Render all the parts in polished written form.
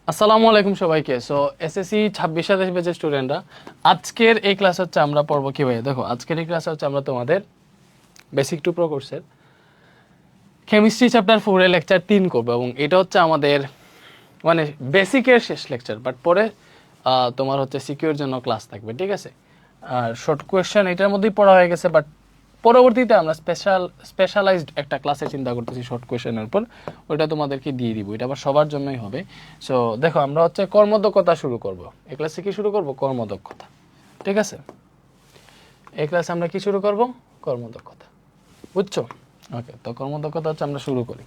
আসসালামু আলাইকুম সবাইকে। সো এসএসসি 26-27 ব্যাচের স্টুডেন্টরা, আজকের এই ক্লাস হচ্ছে আমরা পড়ব কি ভাই? দেখো, আজকের এই ক্লাস হচ্ছে আমরা তোমাদের বেসিক টু প্রো কোর্সের কেমিস্ট্রি চ্যাপ্টার 4 এর লেকচার 3 করব, এবং এটা হচ্ছে আমাদের মানে বেসিকের শেষ লেকচার। বাট পরে তোমার হচ্ছে সিকিউর জন্য ক্লাস থাকবে, ঠিক আছে? আর শর্ট কোয়েশ্চেন এটার মধ্যেই পড়া হয়ে গেছে, বাট পরবর্তীতে আমরা স্পেশালাইজড একটা ক্লাসে চিন্তা করতেছি শর্ট কোয়েশ্চেনের উপর। ওইটা তোমাদেরকে দিয়ে দিব, এটা আবার সবার জন্যই হবে। সো দেখো, আমরা হচ্ছে কর্মদক্ষতা শুরু করব। এই ক্লাসে কি শুরু করব? কর্মদক্ষতা, ঠিক আছে? এই ক্লাসে আমরা কি শুরু করব? কর্মদক্ষতা, বুঝছো? ওকে, তো কর্মদক্ষতা হচ্ছে আমরা শুরু করি।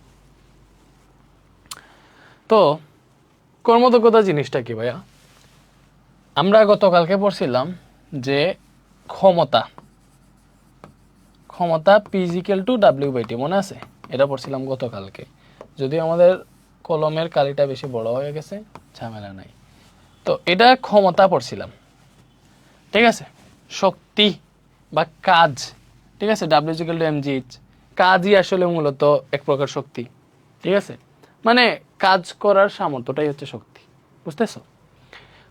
তো কর্মদক্ষতা জিনিসটা কি ভাইয়া? আমরা গতকালকে পড়ছিলাম যে ক্ষমতা P=W/T, মনে আছে? এটা পড়ছিলাম গতকালকে। যদিও আমাদের কলমের কালিটা বেশি বড় হয়ে গেছে, ঝামেলা নাই। তো এটা ক্ষমতা পড়ছিলাম, ঠিক আছে? শক্তি বা কাজ, ঠিক আছে? W=mgh। কাজই আসলে মূলত এক প্রকার শক্তি, ঠিক আছে? মানে কাজ করার সামর্থ্যটাই হচ্ছে শক্তি, বুঝতেছো?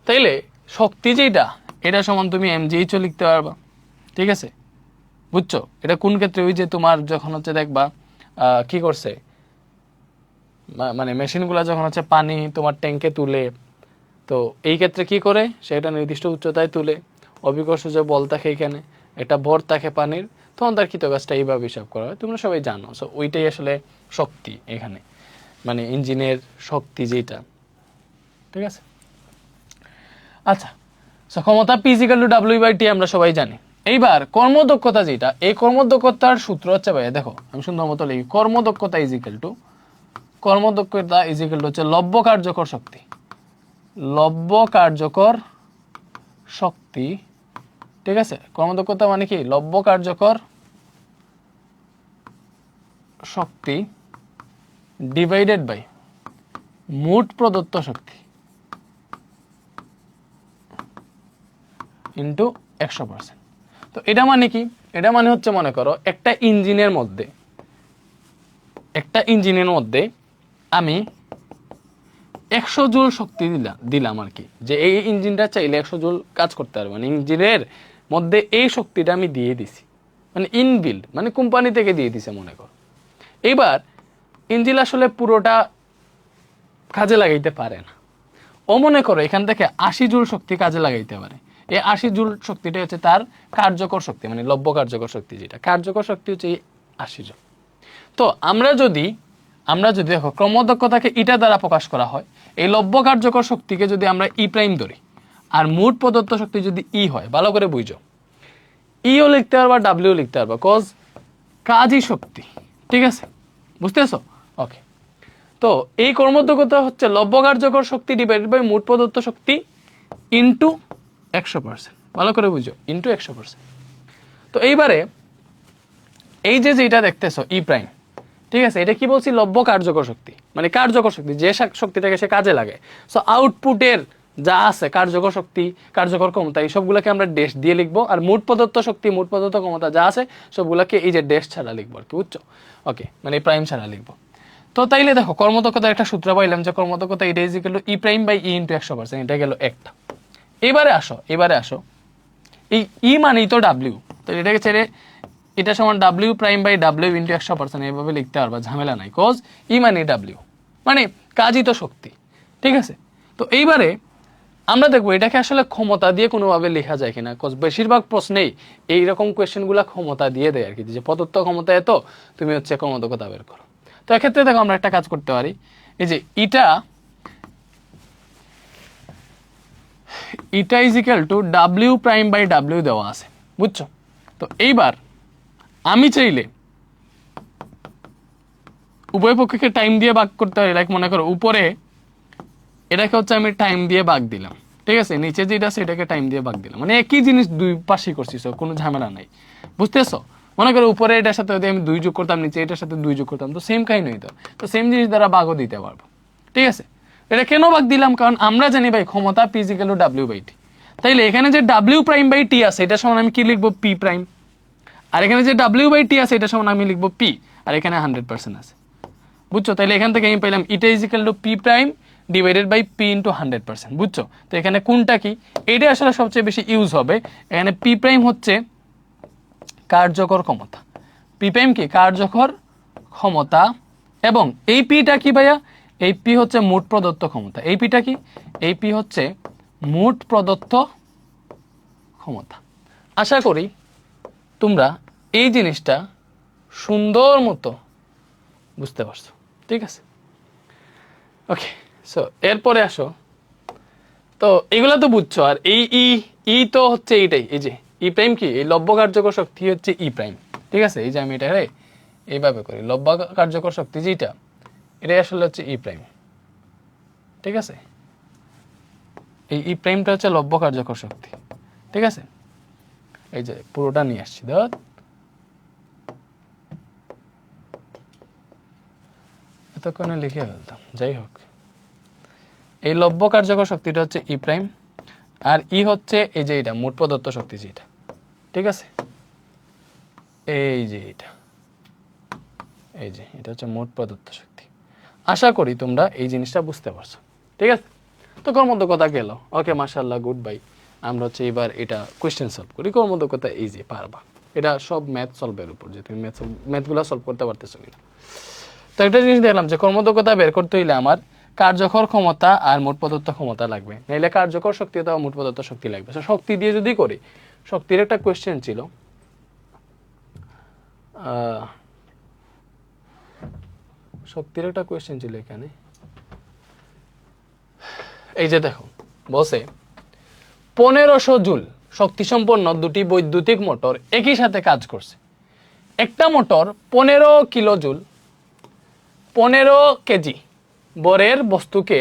তাইলে শক্তি যেটা, এটা সমান তুমি mgh লিখতে পারবা, ঠিক আছে? বুঝছো? এটা কোন ক্ষেত্রে? ওই যে তোমার যখন হচ্ছে দেখবা কি করছে, মানে মেশিনগুলো যখন হচ্ছে পানি তোমার ট্যাঙ্কে তুলে, তো এই ক্ষেত্রে কি করে, সেটা নির্দিষ্ট উচ্চতায় তুলে, অভিকর্ষ যে বল থাকে এখানে, এটা ভর থাকে পানির, তখন তার কৃতকাজটা এইভাবে হিসাব করা হয়, তোমরা সবাই জানো। সো ওইটাই আসলে শক্তি এখানে, মানে ইঞ্জিনের শক্তি যেটা, ঠিক আছে? আচ্ছা, সো ক্ষমতা P=W/T আমরা সবাই জানি। এইবার কর্মদক্ষতা যেটা, এই কর্মদক্ষতার সূত্র হচ্ছে ভাই, দেখো আমি সুন্দর মতো লিখি, কর্মদক্ষতা হচ্ছে লব্য কার্যকর শক্তি। লব্য কার্যকর শক্তি, ঠিক আছে? কর্মদক্ষতা মানে কি? লব্য কার্যকর শক্তি ডিভাইডেড বাই মোট প্রদত্ত শক্তি ইন্টু 100%। তো এটা মানে কি? এটা মানে হচ্ছে, মনে করো একটা ইঞ্জিনের মধ্যে আমি 100 জুল শক্তি দিলাম আর কি, যে এই ইঞ্জিনটা চাইলে 100 জুল কাজ করতে পারবে, মানে ইঞ্জিনের মধ্যে এই শক্তিটা আমি দিয়ে দিছি, মানে ইনবিল্ড, মানে কোম্পানি থেকে দিয়ে দিছে মনে করো। এইবার ইঞ্জিন আসলে পুরোটা কাজে লাগাইতে পারে না, ও মনে করো এখান থেকে 80 জুল শক্তি কাজে লাগাইতে পারে। এই 80 জুল শক্তিটা হচ্ছে তার কার্যকর শক্তি, মানে লব্য কার্যকর শক্তি যেটা। কার্যকর শক্তি হচ্ছে এই 80 জুল। তো আমরা যদি দেখো, ক্রমদক্ষতাকে ইটা দ্বারা প্রকাশ করা হয়। এই লব্য কার্যকর শক্তিকে যদি আমরা ই প্রাইম ধরি, আর মোট প্রদত্ত শক্তি যদি ই হয়, ভালো করে বুঝো, ইও লিখতে পারবা, ডাব্লিউ লিখতে পারবা, কজ কাজই শক্তি, ঠিক আছে? বুঝতেছো? ওকে, তো এই কর্মদক্ষতা হচ্ছে লব্য কার্যকর শক্তি ডিভাইডেড বাই মোট প্রদত্ত শক্তি ইন্টু 100%। ভালো করে বুঝো, ইন্টু 100%। তো এইবারে এই যে যেটা দেখতেছো ই প্রাইম, ঠিক আছে? এটা কি বলছি? লব্য কার্যকর শক্তি, মানে কার্যকর শক্তি, যে শক্তিটাকে সে কাজে লাগে। সো আউটপুটের যা আছে কার্যকর শক্তি, কার্যকর ক্ষমতা, এই সবগুলোকে আমরা ড্যাশ দিয়ে লিখবো, আর মোট প্রদত্ত শক্তি, মোট প্রদত্ত ক্ষমতা যা আছে সবগুলোকে এই যে ড্যাশ ছাড়া লিখবো আর কি, বুঝছো? ওকে, মানে প্রাইম ছাড়া লিখবো। তো তাইলে দেখো, কর্মদক্ষতার একটা সূত্র পাইলাম যে কর্মদক্ষতা এটা is equal to E prime by E into 100%। এটা গেল একটা। এবারে আসো, এই ই মানেই তো ডাব্লিউ, তো এটাকে ছেড়ে এটা সমান W prime by W into 100%, এইভাবে লিখতে পারবা, ঝামেলা নাই, কজ ই মানে ডাব্লিউ, মানে কাজই তো শক্তি, ঠিক আছে? তো এইবারে আমরা দেখবো এটাকে আসলে ক্ষমতা দিয়ে কোনোভাবে লেখা যায় কিনা, কজ বেশিরভাগ প্রশ্নেই এইরকম কোয়েশ্চেনগুলো ক্ষমতা দিয়ে দেয় আর কি, যে প্রদত্ত ক্ষমতা এত, তুমি হচ্ছে কর্মদক্ষতা বের করো। তো এক্ষেত্রে দেখো, আমরা একটা কাজ করতে পারি, এই যে ইটা is equal to W prime by W দেওয়া আছে, বুঝছো? তো এইবার আমি চাইলে উভয় পক্ষকে টাইম দিয়ে ভাগ করতে পারি। লাইক মনে করো উপরে এটাকে হচ্ছে আমি টাইম দিয়ে ভাগ দিলাম, ঠিক আছে? নিচে যেটা আছে এটাকে টাইম দিয়ে ভাগ দিলাম, মানে একই জিনিস দুই পাশেই করছি, কোনো ঝামেলা নাই, বুঝতেছো? মনে করো উপরে এটার সাথে যদি আমি 2 যোগ করতাম, নিচে এটার সাথে 2 যোগ করতাম, তো সেম কাহিনী হইতো, তো সেম জিনিস দ্বারা ভাগও দিতে পারবো, ঠিক আছে? এটা কেন ভাগ দিলাম? কারণ আমরা জানি ভাই ক্ষমতা P=W/T। তাইলে এখানে যে ডাব্লিউ প্রাইম বাই টি আছে, এটা সমান আমি কি লিখবো? P prime. আর এখানে যে W/T আছে, এটা সমান আমি লিখবো P, আর এখানে 100% আছে, বুঝছো? তাইলে এখান থেকে আমি পাইলাম ইটা is equal to P prime divided by P into 100%, বুঝছো? তো এখানে কোনটা কি, এটা আসলে সবচেয়ে বেশি ইউজ হবে। এখানে পি প্রাইম হচ্ছে কার্যকর ক্ষমতা, পি প্রাইম কি কার্যকর ক্ষমতা, এবং এই পিটা কি ভাইয়া, এই পি হচ্ছে মোট প্রদত্ত ক্ষমতা। এই পিটা কি, এই পি হচ্ছে মোট প্রদত্ত ক্ষমতা। আশা করি তোমরা এই জিনিসটা সুন্দর মতো বুঝতে পারছো, ঠিক আছে? ওকে, সো এরপরে আসো, তো এগুলা তো বুঝছো। আর এই ই তো হচ্ছে এইটাই, এই যে ই প্রাইম কি, এই লব্য কার্যকর শক্তি হচ্ছে ই প্রাইম, ঠিক আছে? এই যে আমি এটা এইভাবে করি, লব্য কার্যকর শক্তি যেটা, এটাই আসলে হচ্ছে ই প্রাইম, ঠিক আছে? এই ই প্রাইমটা হচ্ছে লব্য কার্যকর শক্তি, ঠিক আছে? এই যে পুরোটা নিয়ে আসছি, ধর এতক্ষণে লিখে ফেলতাম, যাই হোক। এই লব্য কার্যকর শক্তিটা হচ্ছে ই প্রাইম, আর ই হচ্ছে এই যে এটা মোট প্রদত্ত শক্তি যেটা, ঠিক আছে? এই যে এটা, এই যে এটা হচ্ছে মোট প্রদত্ত শক্তি। আশা করি তোমরা এই জিনিসটা বুঝতে পারছো, ঠিক আছে? তো কর্মদক্ষতা গেল, ওকে, মাশাআল্লাহ, গুড বাই। আমরা হচ্ছে এবার এটা কোয়েশ্চেন সলভ করি। কর্মদক্ষতা ইজি, পারবা। এটা সব ম্যাথ সলভের উপর, যে তুমি ম্যাথগুলো সলভ করতে পারতেছো কিনা। তো একটা জিনিস দেখলাম যে কর্মদক্ষতা বের করতে হইলে আমার কার্যকর ক্ষমতা আর মোট প্রদত্ত ক্ষমতা লাগবে, নাইলে কার্যকর শক্তি অথবা মোট প্রদত্ত শক্তি লাগবে। শক্তি দিয়ে যদি করি, শক্তির একটা কোয়েশ্চেন ছিল, শক্তির একটা কোয়েশ্চেন ছিল এখানে, এই যে দেখো, বসে 1500 জুল শক্তি সম্পন্ন দুটি বৈদ্যুতিক মোটর একই সাথে কাজ করছে। একটা মোটর 15 কিলো জুল 15 কেজি বরের বস্তুকে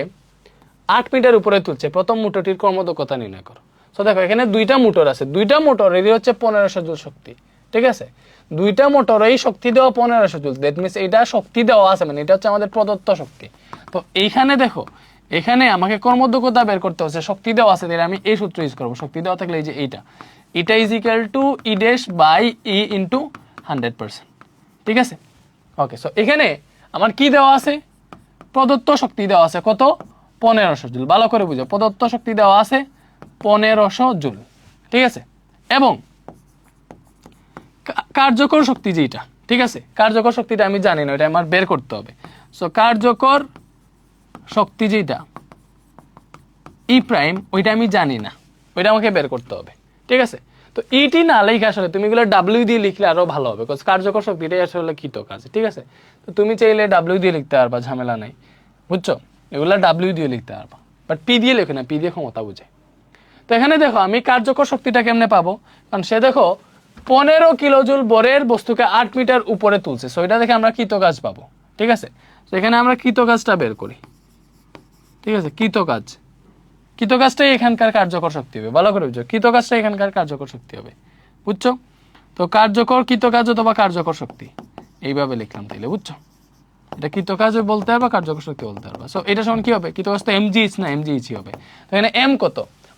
8 মিটার উপরে তুলছে। প্রথম মোটরটির কর্মদক্ষতা নির্ণয় করো। তো দেখো এখানে দুইটা মোটর আছে, দুইটা মোটরেরই হচ্ছে 1500 জুল শক্তি, ঠিক আছে? দুইটা মোটরেই শক্তি দেওয়া 1500 জুল, দ্যাট মিনস এটা শক্তি দেওয়া আছে, মানে এটা হচ্ছে আমাদের প্রদত্ত শক্তি। তো এইখানে দেখো, এখানে আমাকে কর্মদক্ষতা বের করতে হচ্ছে, শক্তি দেওয়া আছে, তাহলে আমি এই সূত্র ইউজ করবো। শক্তি দেওয়া থাকলে এই যে এটা is equal to E dash by E into 100%, ঠিক আছে? ওকে, সো এখানে আমার কি দেওয়া আছে, প্রদত্ত শক্তি দেওয়া আছে কত, 1500 জুল। ভালো করে বুঝো, প্রদত্ত শক্তি দেওয়া আছে 1500 জুল, ঠিক আছে? এবং কার্যকর শক্তি যেটা, ঠিক আছে, কার্যকর শক্তিটা আমি জানি না, এটা আমার বের করতে হবে। সো কার্যকর শক্তি যেটা ই প্রাইম, ওইটা আমি জানি না, ওইটা আমাকে বের করতে হবে, ঠিক আছে? তো ইটি না লিখে আসলে তুমি এগুলো ডাব্লিউ দিয়ে লিখলে আরো ভালো হবে, বিকজ কার্যকর শক্তিটাই আসলে কৃত কাজ, ঠিক আছে? তো তুমি চাইলে ডাব্লিউ দিয়ে লিখতে পারবা, ঝামেলা নাই, বুঝছো? এগুলা ডাব্লিউ দিয়ে লিখতে পারবা, বাট পি দিয়ে লেখো না, পি দিয়ে ক্ষমতা বুঝে। তো এখানে দেখো আমি কার্যকর শক্তিটা কেমনে পাবো, কারণ সে দেখো 15 কিলো জুল বরের বস্তুকে 8 মিটার উপরে তুলছে, সো এটা দেখে আমরা কৃত কাজ পাবো, ঠিক আছে? তো এখানে আমরা কৃত কাজটা বের করি, ঠিক আছে? কৃত কাজটাই এখানকার কার্যকর শক্তি হবে, ভালো করে বুঝছো, কৃত কাজটা এখানকার কার্যকর শক্তি হবে, বুঝছো? তো কার্যকর কৃত কাজ অথবা কার্যকর শক্তি এইভাবে লিখলাম, তাইলে বুঝছো? এটা কৃত কাজ বলতে পারবা, কার্যকর শক্তি বলতে পারবা। সো এটা সমান কি হবে, কৃত কাজ তো এমজিএইচ না, এমজিএইচই হবে। তো এখানে এম কত,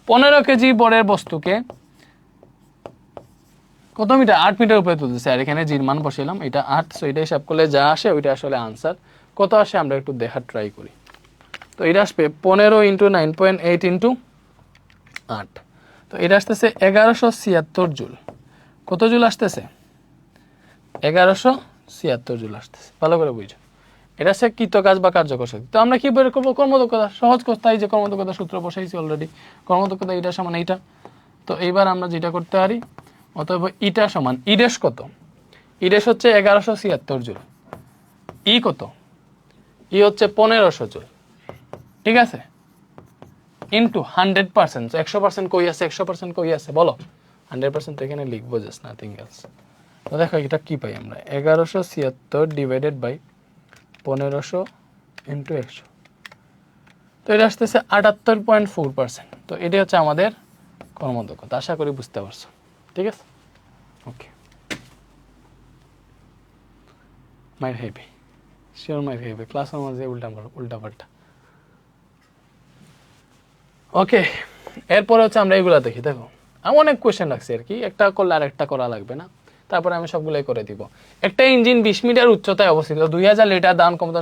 15 কেজি বরের বস্তুকে কত মিটার, 8 মিটার উপরে তুলতেছে, আর এখানে জির মান বসাইলাম, এটা 8। সো এটা হিসাব করলে যা আসে ওইটা আসলে আনসার। কত আসে আমরা একটু দেখার ট্রাই করি। তো এটা আসবে 15 ইন্টু 9.8 ইন্টু 8, তো এটা আসতেছে 1176 জুল। কত জুল আসতেছে, 1176 জুল আসতেছে, ভালো করে বুঝো। এটা হচ্ছে কৃত কাজ বা কার্যকর শক্তি। তো আমরা কি বের করবো, কর্মদক্ষতা, সহজ কথা, এই যে কর্মদক্ষতা সূত্র বসাইছি অলরেডি, কর্মদক্ষতা এটা সমান এইটা। তো এইবার আমরা যেটা করতে পারি, অতএব ইটা সমান ইডেশ কত, ইডেশ হচ্ছে 1176 জুল, ই কত, ই হচ্ছে 1500 জুল, ঠিক আছে, ইন্টু 100%। 100% কই আছে, 100% কই আছে বলো, 100% তো এখানে লিখবো, জাস্ট নাথিং এলস। তো দেখো এটা কি পাই আমরা, 1176 ডিভাইডেড বাই 1500 ইন্টু 100, তো এটা আসতেছে 78.4%। তো এটা হচ্ছে আমাদের কর্মদক্ষতা। আশা করি বুঝতে পারছো, ঠিক আছে? ওকে, মাইর খাইবে, শিওর মাইর খাইবে, ক্লাসের মাঝে উল্টা পাল্টা। ওকে, এরপরে হচ্ছে আমরা এগুলা দেখি। দেখো আমি অনেক কোয়েশ্চেন রাখছি আর কি, একটা করলে আর একটা করা লাগবে না। তারপরে আমি সবগুলোই করে দিব। একটা ইঞ্জিন 20 মিটার উচ্চতায় অবস্থিত 2000 লিটার দাহন ক্ষমতা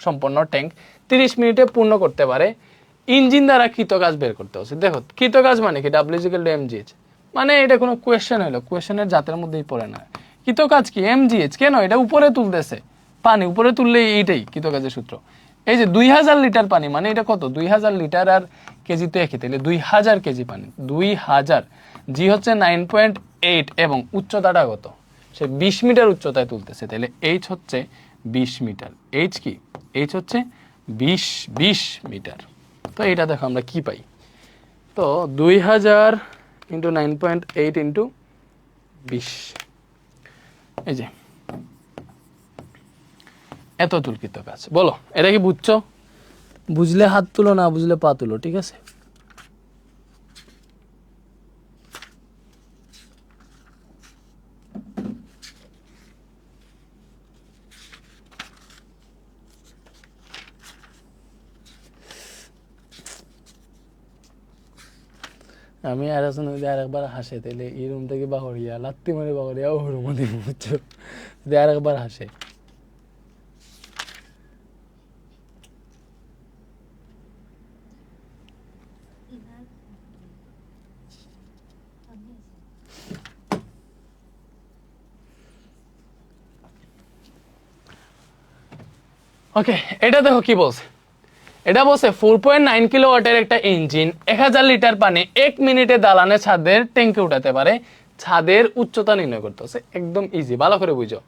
সম্পন্ন ট্যাঙ্ক 30 মিনিটে পূর্ণ করতে পারে। ইঞ্জিন দ্বারা কৃতকাজ বের করতে হচ্ছে। দেখো কৃতকাজ মানে কি, W=mgh, মানে এটা কোনো কোয়েশ্চেন হলো, কোয়েশ্চেনের জাতের মধ্যেই পড়ে না। কৃতকাজ কি, mgh, কেন এটা উপরে তুলতেছে, পানি উপরে তুললে এইটাই কৃতকাজের সূত্র। এই যে 2000 লিটার পানি, মানে এটা কত, 2000 লিটার আর কেজি তো একই, তাহলে 2000 কেজি পানি, 2000, জি হচ্ছে 9.8 এবং উচ্চতাটা কত, সে 20 মিটার উচ্চতায় তুলতেছে, তাহলে এইচ হচ্ছে 20 মিটার। এইচ কি, এইচ হচ্ছে 20 মিটার। তো এটা দেখো আমরা কি পাই, তো 2000 ইন্টু 9.8 ইন্টু 20, এই যে এত তুলকিত কাজ। বলো এটা কি বুঝছো? বুঝলে হাত তুলো, না বুঝলে পা তুলো, ঠিক আছে? আমি আর একজন যদি আরেকবার হাসে তাহলে এই রুম থেকে বাহরিয়া লাত্তি মারে বাহরিয়া ও রুম দিব, বুঝছো? যদি আরেকবার হাসে, ওকে। এটা দেখো কি বলছে, এটা বলছে 4.9 কিলোওয়াটের একটা ইঞ্জিন 1000 লিটার পানি 1 মিনিটে দালানের ছাদের ট্যাঙ্কে উঠাতে পারে। ছাদের উচ্চতা নির্ণয় করতে হচ্ছে, একদম ইজি, ভালো করে বুঝো।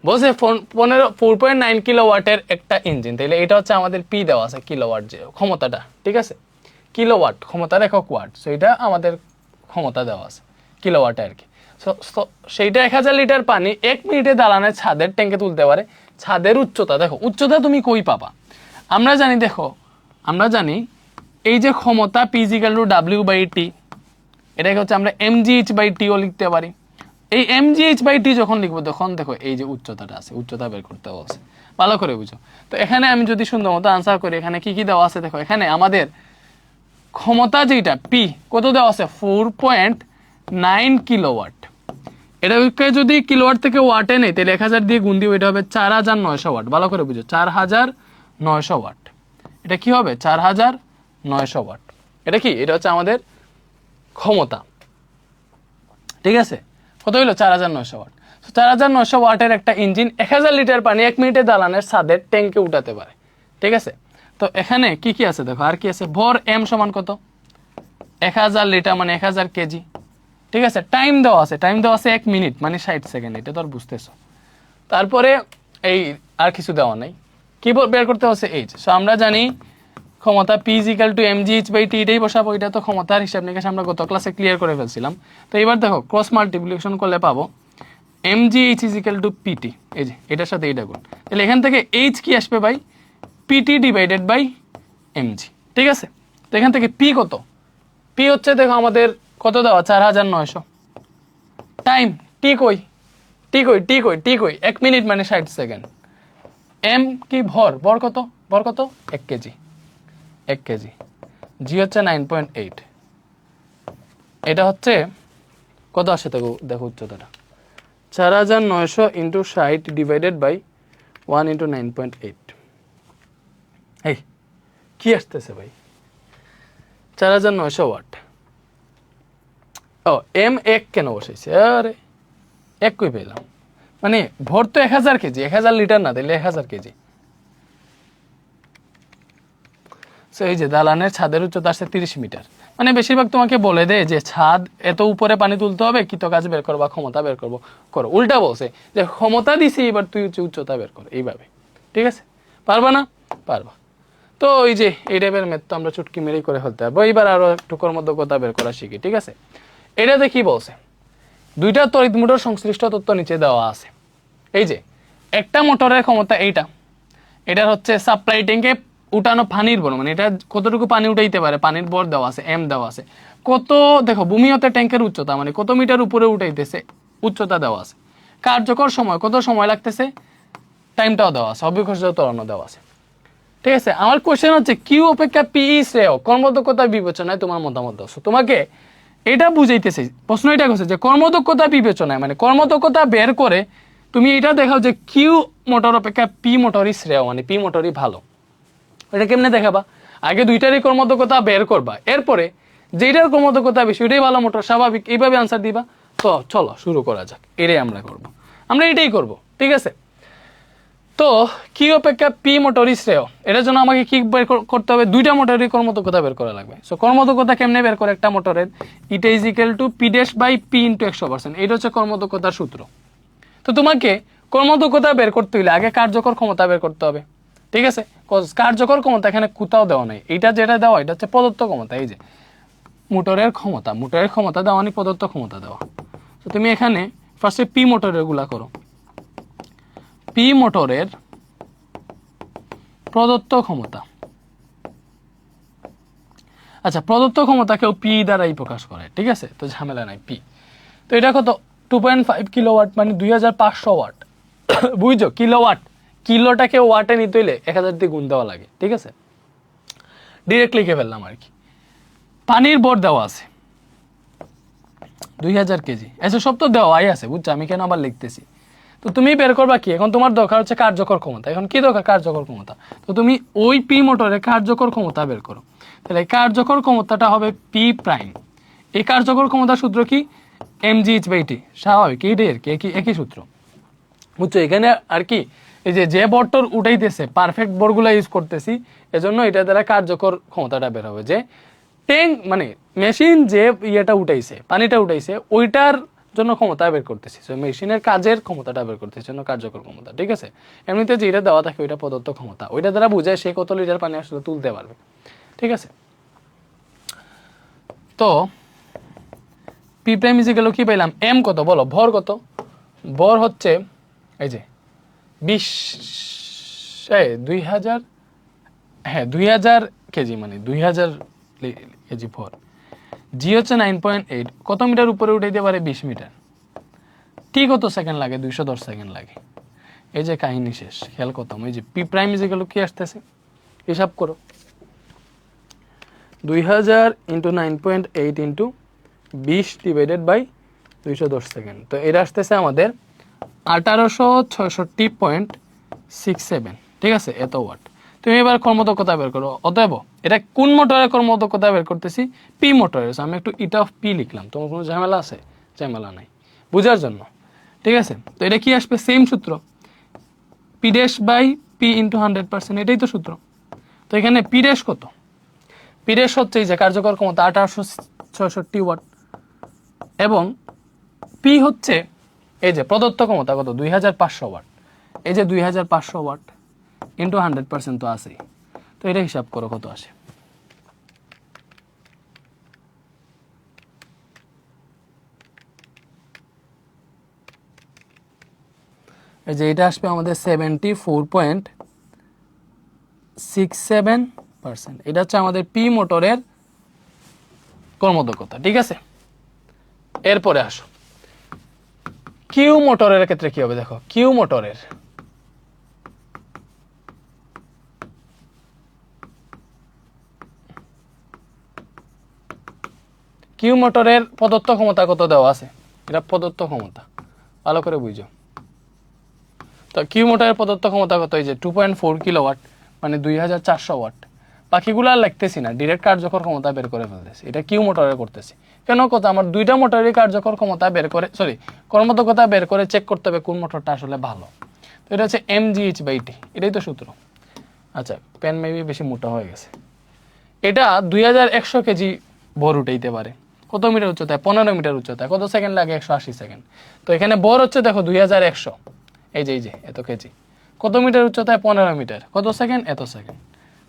বলছে 4.9 কিলোওয়াটের একটা ইঞ্জিন, তাহলে এটা হচ্ছে আমাদের পি দেওয়া আছে, কিলোওয়াট যে ক্ষমতাটা, ঠিক আছে? কিলোওয়াট ক্ষমতার একক ওয়াট, সো এটা আমাদের ক্ষমতা দেওয়া আছে কিলোওয়াটে আর কি। সেইটা 1000 লিটার পানি 1 মিনিটে দালানের ছাদের ট্যাঙ্কে তুলতে পারে। ছাদের উচ্চতা দেখো, উচ্চতা তুমি কই পাবা? আমরা জানি, দেখো আমরা জানি এই যে ক্ষমতা P=W/T, এটাকে হচ্ছে আমরা mgh/T-ও লিখতে পারি। এই mgh/T যখন লিখবো তখন দেখো এই যে উচ্চতাটা আছে, উচ্চতা বের করতে হবে, ভালো করে বুঝো। তো এখানে আমি যদি সুন্দর মতো আনসার করি, এখানে কি কি দেওয়া আছে দেখো, এখানে আমাদের ক্ষমতা যেটা পি কত দেওয়া আছে, 4.9 কিলোওয়াট। এটাকে যদি কিলোওয়াট থেকে ওয়াটে নেই তাহলে 1000 দিয়ে গুণ দিও, এটা হবে 4900 ওয়াট। ভালো করে বুঝো, 4900 ওয়াট। এটা কি হবে, 4900 ওয়াট। এটা কি, এটা হচ্ছে আমাদের ক্ষমতা, ঠিক আছে? কত হইলো, 4900 ওয়াট। 4900 ওয়াটের একটা ইঞ্জিন 1000 লিটার পানি 1 মিনিটে দালানের ছাদের ট্যাঙ্কে উঠাতে পারে, ঠিক আছে? তো এখানে কি কি আছে দেখো, আর কি আছে, ভর এম সমান কত, 1000 লিটার মানে 1000 কেজি, ঠিক আছে? টাইম দেওয়া আছে, টাইম দেওয়া আছে 1 মিনিট মানে 60 সেকেন্ড, এটা তো আর বুঝতেছো। তারপরে এই আর কিছু দেওয়া নাই, কি বের করতে হচ্ছে, এইচ। সো আমরা জানি ক্ষমতা P=mgh/T, এটাই বসাবো, এটা তো ক্ষমতার হিসাব নিকাশ আমরা গত ক্লাসে ক্লিয়ার করে ফেলছিলাম। তো এবার দেখো ক্রস মাল্টিপ্লিকেশন করলে পাবো mgh=pt, এই যে এটার সাথে এইটা গুণ, তাহলে এখান থেকে এইচ কি আসবে ভাই, PT/mg, ঠিক আছে? তো এখান থেকে পি কত, পি হচ্ছে দেখো আমাদের কত দেওয়া, 4900। টাইম টি কই, টি কই, টি কই, টি কই, 1 মিনিট মানে 60 সেকেন্ড। এম কি, ভর, ভর কত, ভর কত, 1 কেজি, 1 কেজি। জি হচ্ছে 9.8, এটা হচ্ছে কত আসে দেখো, দেখো উচ্চতাটা 4900 ইন্টু 60 ডিভাইডেড বাই 1 ইন্টু 9.8। এই কি আসতেছে ভাই, 4900 ওয়াট। ও এম 1 কেন বসাইছে, আরে 1 কই পেলাম, মানে ভর তো 1000 কেজি, 1000 লিটার না, তাহলে 1000 কেজি। সো এই যে দালানের ছাদের উচ্চতা আসছে 30 মিটার, মানে বেশিরভাগ তোমাকে বলে দেয় যে ছাদ এত উপরে পানি তুলতে হবে, কৃতকাজ বের করবা, ক্ষমতা বের করবো, করো। উল্টা বলছে যে ক্ষমতা দিছি, এবার তুই উচ্চতা বের কর, এইভাবে, ঠিক আছে? পারবা না, পারবা। তো ওই যে এই টাইপের ম্যাথ তো আমরা চুটকি মেরেই করে ফেলতে পারবো। এইবার আরো একটু কর্মদক্ষতা বের করা শিখি, ঠিক আছে? এটাতে কি বলছে, দুইটা তড়িৎ মোটর সংশ্লিষ্ট তথ্য নিচে দেওয়া আছে। এই যে একটা মোটরের ক্ষমতা এইটা, এটার হচ্ছে সাপ্লাই ট্যাঙ্কে উঠানো পানির ভর, মানে এটা কতটুকু পানি উঠাইতে পারে, পানির ভর দেওয়া আছে, এম দেওয়া আছে। কত দেখো ভূমি হতে ট্যাঙ্কের উচ্চতা, মানে কত মিটার উপরে উঠাইতেছে, উচ্চতা দেওয়া আছে। কার্যকর সময়, কত সময় লাগতেছে, টাইমটাও দেওয়া আছে, অবিকর্ষজ ত্বরণ দেওয়া আছে, ঠিক আছে? আমার কোশ্চেন হচ্ছে কিউ অপেক্ষা পি শ্রেয় কর্মদক্ষতা বিবেচনায় তোমার মতামত দাও। তোমাকে এটা বুঝাইতেছে প্রশ্ন, এটা করছে যে কর্মদক্ষতা বিবেচনায় মানে কর্মদক্ষতা বের করে তুমি এটা দেখাও যে কিউ মোটর অপেক্ষা পি মোটরই শ্রেয়, মানে পি মোটরই ভালো। এটা কেমনে দেখাবা? আগে দুইটারই কর্মদক্ষতা বের করবা, এরপরে যেটার কর্মদক্ষতা বেশি ওইটাই ভালো মোটর, স্বাভাবিক এইভাবে আনসার দিবা। তো চলো শুরু করা যাক, এটাই আমরা করব, আমরা এটাই করব, ঠিক আছে? তো কি অপেক্ষা পি মোটরই শ্রেয়, এটার জন্য আমাকে কি বের করতে হবে? দুইটা মোটরেরই কর্মদক্ষতা বের করা লাগবে। সো কর্মদক্ষতা কেমনে বের করে একটা মোটরের? Eta is equal to P dash by P into 100%, এটা হচ্ছে কর্মদক্ষতার সূত্র। তো তোমাকে কর্মদক্ষতা বের করতে হলে আগে কার্যকর ক্ষমতা বের করতে হবে, ঠিক আছে? কার্যকর ক্ষমতা এখানে কোথাও দেওয়া নাই, এটা যেটা দেওয়া এটা হচ্ছে প্রদত্ত ক্ষমতা। এই যে মোটরের ক্ষমতা, মোটরের ক্ষমতা দেওয়া মানে প্রদত্ত ক্ষমতা দেওয়া। তো তুমি এখানে ফার্স্টে পি মোটরের গুলা করো, পি মোটরের প্রদত্ত ক্ষমতা। আচ্ছা, প্রদত্ত ক্ষমতা কেউ পি দ্বারাই প্রকাশ করে, ঠিক আছে? তো ঝামেলা নাই, পি। তো এটা কত? 2.5 কিলোওয়াট, মানে 2500 ওয়াট। বুঝছো? কিলোওয়াট, কিলোটাকে ওয়াটে নিতে হইলে 1000 দিয়ে গুণ দেওয়া লাগে, ঠিক আছে? ডিরেক্ট লিখে ফেললাম আর কি। পানির ভর দেওয়া আছে 2000 কেজি। আচ্ছা, সব তো দেওয়াই আছে, বুঝছো? আমি কেন আবার লিখতেছি? তো তুমি বের করবা কি? এখন তোমার দরকার হচ্ছে কার্যকর ক্ষমতা। এখন কি দরকার? কার্যকর ক্ষমতা। তো তুমি ওই পি মোটরের কার্যকর ক্ষমতা বের করো। তাহলে কার্যকর ক্ষমতাটা হবে পি প্রাইম। এই কার্যকর ক্ষমতার সূত্র কি? mgh বাই টি, স্বাভাবিক এইটাই আর কি, একই সূত্র, বুঝছো? এখানে আর কি এই যে বরটর উঠাইতেছে পারফেক্ট বরগুলা ইউজ করতেছি, এজন্য এটা দ্বারা কার্যকর ক্ষমতাটা বের হবে। যে ট্যাঙ্ক মানে মেশিন যে ইয়েটা উঠাইছে, পানিটা উঠাইছে, ওইটার জন্য ক্ষমতা বের করতেছি। মেশিনের কাজের ক্ষমতাটা বের করতেছি, জন্য কার্যকর ক্ষমতা, ঠিক আছে? এমনিতে যেটা দেওয়া থাকে ওইটা প্রদত্ত ক্ষমতা, ওইটা দ্বারা বুঝায় সে কত লিটার পানি আসলে তুলতে পারবে, ঠিক আছে? তো পি প্রাইম ইজিক্যাল কি পাইলাম? এম কত বলো? ভর কত? ভর হচ্ছে এই যে 20 2000, হ্যাঁ 2000 কেজি, মানে 2000 কেজি ভর। জি হচ্ছে 9.8, কত মিটার উপরে উঠাইতে পারে? 20 মিটার। টি কত সেকেন্ড লাগে? 210 সেকেন্ড লাগে। এই যে কাহিনী শেষ, খেয়াল করতাম। এই যে পি প্রাইম ইজিক্যাল কি আসতেছে? হিসাব করো, 2000 into 9.8 into 20 divided by 210 second. তো এটা আসতেছে আমাদের 1866.67, ঠিক আছে? এত ওয়াট। তুমি এবার কর্মদক্ষতা বের করো। অতএব এটা কোন মোটরের কর্মদক্ষতা বের করতেছি? পি মোটরের। আমি একটু ইটা অফ পি লিখলাম, তোমার কোনো ঝামেলা আছে? ঝামেলা নাই, বুঝার জন্য, ঠিক আছে? তো এটা কি আসবে? সেম সূত্র, P dash by P into 100%, এটাই তো সূত্র। তো এখানে পি ড্যাশ কত? পি ড্যাশ হচ্ছে এই যে কার্যকর ক্ষমতা 1866 ওয়াট, এবং পি হচ্ছে এই যে প্রদত্ত ক্ষমতা কত? 2500 ওয়াট। এই যে 2500 ওয়াট ইন্টু 100% তো আছেই। তো এটা হিসাব করো কত আসে। এই যে এটা আসবে আমাদের 74.67%। এটা হচ্ছে আমাদের পি মোটরের কর্মদক্ষতা, ঠিক আছে? এরপরে আসো কিউ মোটরের ক্ষেত্রে কি হবে? দেখো কিউ মোটরের প্রদত্ত ক্ষমতা কত দেওয়া আছে? এটা প্রদত্ত ক্ষমতা, ভালো করে বুঝো। তো কিউ মোটরের প্রদত্ত ক্ষমতা কত? এই যে 2.4 কিলোওয়াট, মানে 2400 ওয়াট। বাকিগুলো আর লিখতেছি না, ডিরেক্ট কার্যকর ক্ষমতা বের করে ফেলতেছি। এটা কিউ মোটরে করতেছি কেন? কথা আমার দুইটা মোটরেরই কার্যকর ক্ষমতা বের করে, সরি কর্মদক্ষতা বের করে চেক করতে হবে কোন মোটরটা আসলে ভালো। তো এটা হচ্ছে mgh বাই টি, এটাই তো সূত্র। আচ্ছা, পেন মেবি বেশি মোটা হয়ে গেছে। এটা 2100 কেজি ভর উঠাইতে পারে। কত মিটার উচ্চতায়? 15 মিটার উচ্চতায়। কত সেকেন্ড লাগে? 180 সেকেন্ড। তো এখানে ভর হচ্ছে দেখো 2100, এই যে এত কেজি। কত মিটার উচ্চতায়? 15 মিটার। কত সেকেন্ড? এত সেকেন্ড,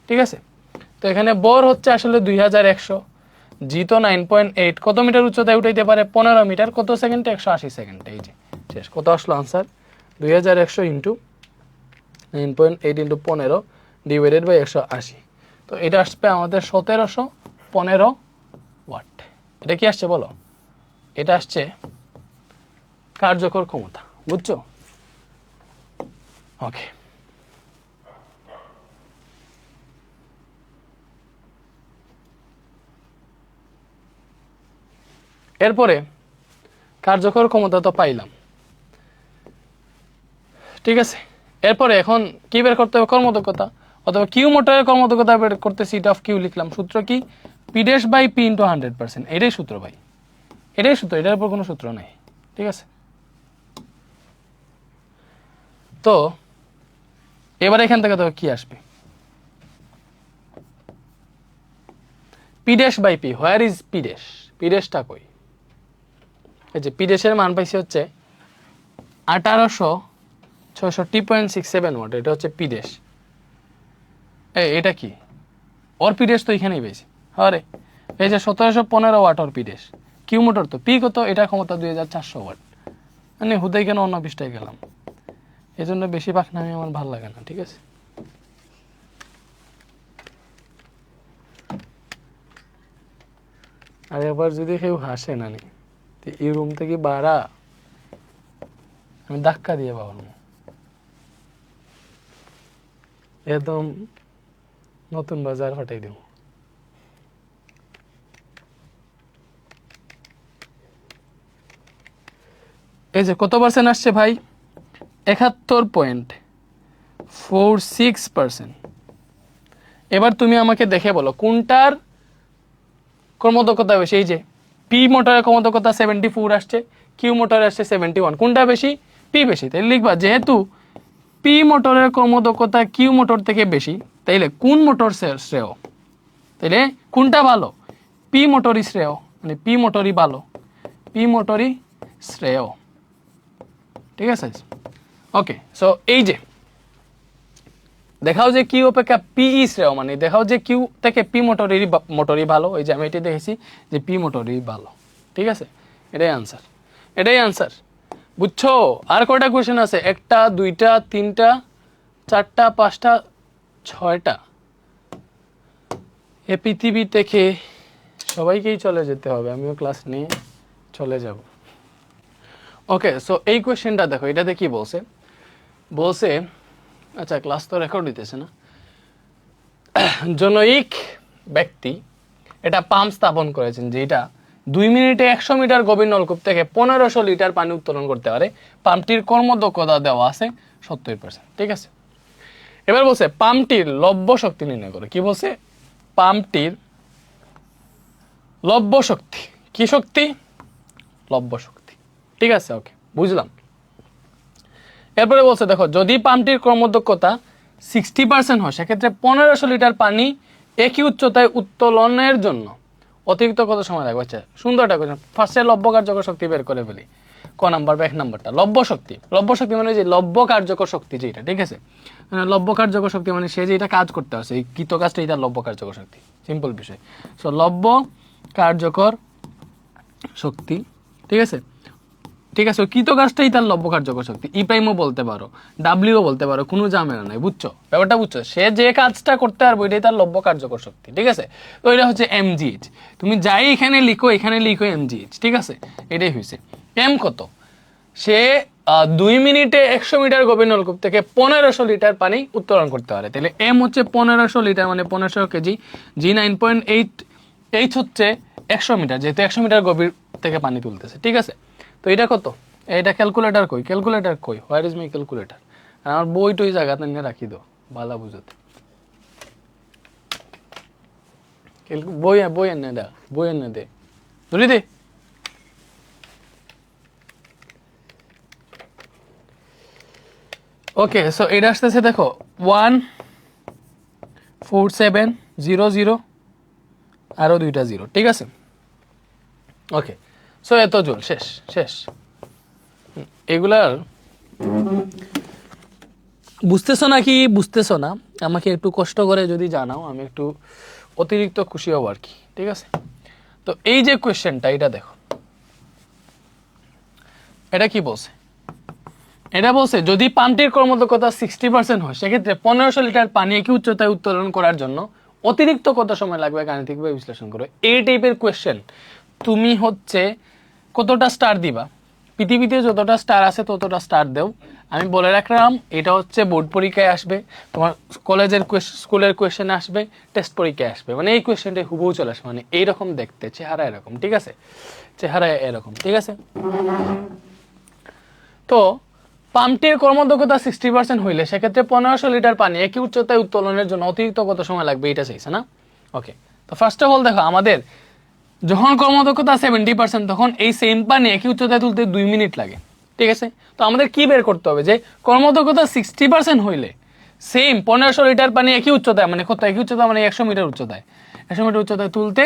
ঠিক আছে? তো এখানে ভর হচ্ছে আসলে 2100, জি তো 9.8, কত মিটার উচ্চতায় উঠাইতে পারে? 15 মিটার। কত সেকেন্ডে? 180 সেকেন্ড। এই যে শেষ। কত আসলো answer? 2100 into 9.8 into 15 divided by 180। তো এটা আসবে আমাদের 1715 ওয়াট। এটা কি আসছে বলো? এটা আসছে কার্যকর ক্ষমতা, বুঝছো? ওকে। এরপরে কার্যকর ক্ষমতা তো পাইলাম, ঠিক আছে। এরপরে এখন কি বের করতে হবে? কর্মদক্ষতা, অথবা কিউ মোটরের কর্মদক্ষতা বের করতে সিট অফ কিউ লিখলাম। সূত্র কি? P dash by P into 100%। এটাই সূত্র ভাই, এটাই সূত্র, এটার উপর কোনো সূত্র নাই, ঠিক আছে। তো এবার এখান থেকে তো কি আসবে? P dash by P, where is P dash? P ড্যাশটা কই? এই যে পি ড্যাশের মান পাইছি হচ্ছে 1866.67 ওয়াট, এটা হচ্ছে পি ড্যাশ। এটা কি? ওর পি ড্যাশ তো এখানেই পেয়েছি। আরে এই যে 1715 ওয়াট ওর পি ড্যাশ। কিউ মোটর তো পি কত? এটা ক্ষমতা 2400 ওয়াট। মানে হুদাই কেন অন্য পৃষ্ঠায় গেলাম, এই জন্য বেশি পাখনামি আমার ভালো লাগে না, ঠিক আছে। আর এবার যদি কেউ হাসে না নি, এই রুম থেকে বাড়া আমি ধাক্কা দিয়ে পাবো, একদম নতুন বাজার ফাটাই দেব। এই যে কত পার্সেন্ট আসছে ভাই? 71.46%। এবার তুমি আমাকে দেখে বলো কোনটার কর্মদক্ষতা বেশি। এই যে পি মোটরের কর্মদক্ষতা 74 আসছে, কিউ মোটরে আসছে 71, কোনটা বেশি? পি বেশি। তাই লিখবা যেহেতু পি মোটরের কর্মদক্ষতা কিউ মোটর থেকে বেশি, তাইলে কোন মোটর শ্রেয়? তাইলে কোনটা ভালো? পি মোটরই শ্রেয়, মানে পি মোটরই ভালো, পি মোটরই শ্রেয়, ঠিক আছে। ওকে, সো এই যে দেখাও যে কিউ অপেক্ষা পিই শ্রেয়, মানে দেখাও যে কিউ থেকে পি মোটরই ভালো। ওই যে আমি এটি দেখেছি যে পি মোটরই ভালো, ঠিক আছে। এটাই আনসার, এটাই আনসার, বুঝছো? আর কয়টা কোয়েশ্চেন আছে? 1টা 2টা 3টা 4টা 5টা 6টা। এ পৃথিবী থেকে সবাইকেই চলে যেতে হবে, আমিও ক্লাস নিয়ে চলে যাব। ওকে, সো এই কোয়েশ্চেনটা দেখো, এটাতে কি বলছে? বলছে, আচ্ছা ক্লাস তো রেকর্ড দিতেছে না। জনৈক ব্যক্তি এটা পাম্প স্থাপন করেছেন, যেটা 2 মিনিটে 100 মিটার গভীর নলকূপ থেকে 1500 লিটার পানি উত্তোলন করতে পারে। পাম্পটির কর্মদক্ষতা দেওয়া আছে 70%, ঠিক আছে। এবার বলছে পাম্পটির লব্য শক্তি নির্ণয় করো। কি বলছে? পাম্পটির লব্য শক্তি। কি শক্তি? লব্য শক্তি, ঠিক আছে। ওকে, বুঝলাম। এরপরে বলছে দেখো, যদি পাম্পটির কর্মদক্ষতা 60% হয়, সেক্ষেত্রে 1500 লিটার পানি একই উচ্চতায় উত্তোলনের জন্য অতিরিক্ত কত সময় লাগবে? আচ্ছা, সুন্দর একটা কোয়েশ্চেন। ফার্স্টে লব্য কার্যকর শক্তি বের করে ফেলি। ক নাম্বার বা 1 নাম্বারটা লব্য শক্তি। লব্য শক্তি মানে যে লব্য কার্যকর শক্তি যেটা, ঠিক আছে। লব্য কার্যকর শক্তি মানে সে যে এটা কাজ করতে আসে, এই কৃত কাজটা, এটা লব্য কার্যকর শক্তি, সিম্পল বিষয়। সো লব্য কার্যকর শক্তি, ঠিক আছে, ঠিক আছে। কৃত কাজটাই তার লব্য কার্যকর শক্তি। ই প্রাইমও বলতে পারো, ডাব্লিউ বলতে পারো, কোনো ঝামেলা নাই, বুঝছো ব্যাপারটা? বুঝছো? সে যে কাজটা করতে পারবো এটাই তার লব্য কার্যকর শক্তি, ঠিক আছে। তো এটা হচ্ছে এমজিএইচ। তুমি যাই এখানে লিখো এমজিএইচ, ঠিক আছে। এটাই হয়েছে। এম কত? সে 2 মিনিটে 100 মিটার গভীর নলকূপ থেকে 1500 লিটার পানি উত্তোলন করতে পারে। তাহলে এম হচ্ছে 1500 লিটার, মানে 1500 কেজি। জি 9.8, এইচ হচ্ছে 100 মিটার, যেহেতু 100 মিটার গভীর থেকে পানি তুলতেছে, ঠিক আছে। তো এটা কত? এটা ক্যালকুলেটর কই? ক্যালকুলেটর কই? Where is my calculator? আমার বই টই জায়গাতে নিয়ে রাখি দো, ভালো বুঝতে। বই এনে দে, বই এনে দে, ধরি দে। ওকে, সো এটা আসতেছে দেখো 14700, আরো 2টা 0, ঠিক আছে। ওকে, সো এত জুল, শেষ শেষ। এগুলার বুঝতেছো নাকি বুঝতেছো না আমাকে একটু কষ্ট করে যদি জানাও, আমি একটু অতিরিক্ত খুশি হব আর কি, ঠিক আছে। তো এই যে কোয়েশ্চেনটা, এটা দেখো, এটা কি বলছে? এটা বলছে যদি পাম্পটির কর্মদক্ষতা 60% হয়, সেক্ষেত্রে 1500 লিটার পানি একই উচ্চতায় উত্তোলন করার জন্য অতিরিক্ত কত সময় লাগবে গাণিতিকভাবে বিশ্লেষণ করো। এই টাইপের কোয়েশ্চেন তুমি হচ্ছে কতটা স্টার দিবা? পৃথিবীতে যতটা স্টার আছে ততটা স্টার দেও। আমি বলে রাখলাম এটা হচ্ছে বোর্ড পরীক্ষায় আসবে, তোমার কলেজের স্কুলের কোয়েশ্চেনে আসবে, টেস্ট পরীক্ষায় আসবে, মানে এই কোয়েশ্চেনটা হুবহু চলে আসবে, মানে এইরকম দেখতে, চেহারা এরকম, ঠিক আছে, চেহারা এরকম, ঠিক আছে। তো পাম্পটির কর্মদক্ষতা 60% হইলে সেক্ষেত্রে 1500 লিটার পানি একই উচ্চতায় উত্তোলনের জন্য অতিরিক্ত কত সময় লাগবে, এটা চাইছে না। ওকে, তো ফার্স্ট অফ অল দেখো, আমাদের যখন কর্মদক্ষতা 70% তখন এই সেম পানি একই উচ্চতায় তুলতে 2 মিনিট লাগে, ঠিক আছে। তো আমাদের কি বের করতে হবে যে কর্মদক্ষতা 60% হইলে সেম 1500 লিটার পানি একই উচ্চতায়, মানে কত একই উচ্চতা, মানে 100 মিটার উচ্চতায়, 100 মিটার উচ্চতায় তুলতে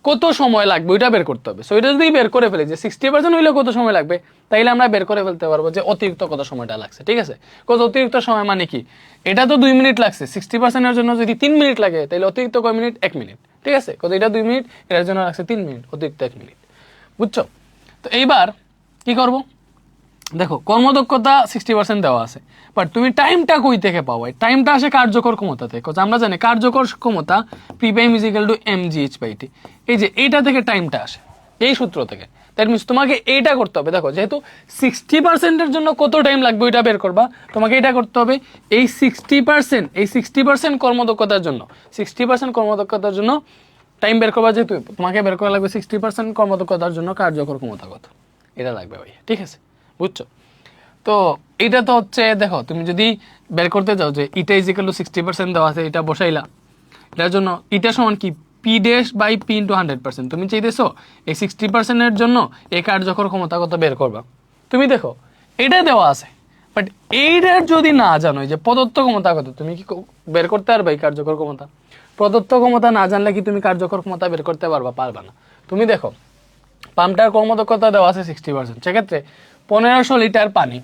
কত সময় লাগবে ওইটা বের করতে হবে। সো এটা যদি বের করে ফেলি যে 60% হইলে কত সময় লাগবে, তাইলে আমরা বের করে ফেলতে পারবো যে অতিরিক্ত কত সময়টা লাগছে, ঠিক আছে। কত অতিরিক্ত সময় মানে কি, এটা তো 2 মিনিট লাগছে, 60%-এর জন্য যদি 3 মিনিট লাগে তাহলে অতিরিক্ত কয় মিনিট, 1 মিনিট, ঠিক আছে। কত, এটা 2 মিনিট, এটার জন্য লাগছে 3 মিনিট, অতিরিক্ত 1 মিনিট, বুঝছো। তো এইবার কি করব, দেখো কর্মদক্ষতা 60% দেওয়া আছে, বাট তুমি টাইমটা কই থেকে পাও? টাইমটা আসে কার্যকর ক্ষমতা থেকে। আমরা জানি কার্যকর ক্ষমতা P prime is equal to mgh/t, এই যে এইটা থেকে টাইমটা আসে, এই সূত্র থেকে। দ্যাট মিনস তোমাকে এইটা করতে হবে, দেখো যেহেতু 60%-এর জন্য কত টাইম লাগবে ওইটা বের করবা, তোমাকে এটা করতে হবে এই 60% কর্মদক্ষতার জন্য, 60% কর্মদক্ষতার জন্য টাইম বের করবা, যেহেতু তোমাকে বের করা লাগবে 60% কর্মদক্ষতার জন্য কার্যকর ক্ষমতা কত, এটা লাগবে ভাই, ঠিক আছে, বুঝছো। তো এটা তো হচ্ছে, দেখো তুমি যদি বের করতে যাও যে ইটা ইজ ইকুয়াল টু 60% দেওয়া আছে, এটা বসাইলা, এটার জন্য ইটা সমান কি P' P into 100%, তুমি চাইতেছো এই 60%-এর জন্য এই কার্যকর ক্ষমতা কত বের করবা। তুমি দেখো এটা দেওয়া আছে, বাট এইটার যদি না জানো যে প্রদত্ত ক্ষমতা কত, তুমি কি বের করতে পারবে এই কার্যকর ক্ষমতা? প্রদত্ত ক্ষমতা না জানলে কি তুমি কার্যকর ক্ষমতা বের করতে পারবা না। তুমি দেখো পাম্পটার কর্মদক্ষতা দেওয়া আছে 60%, সেক্ষেত্রে 1500 লিটার পানি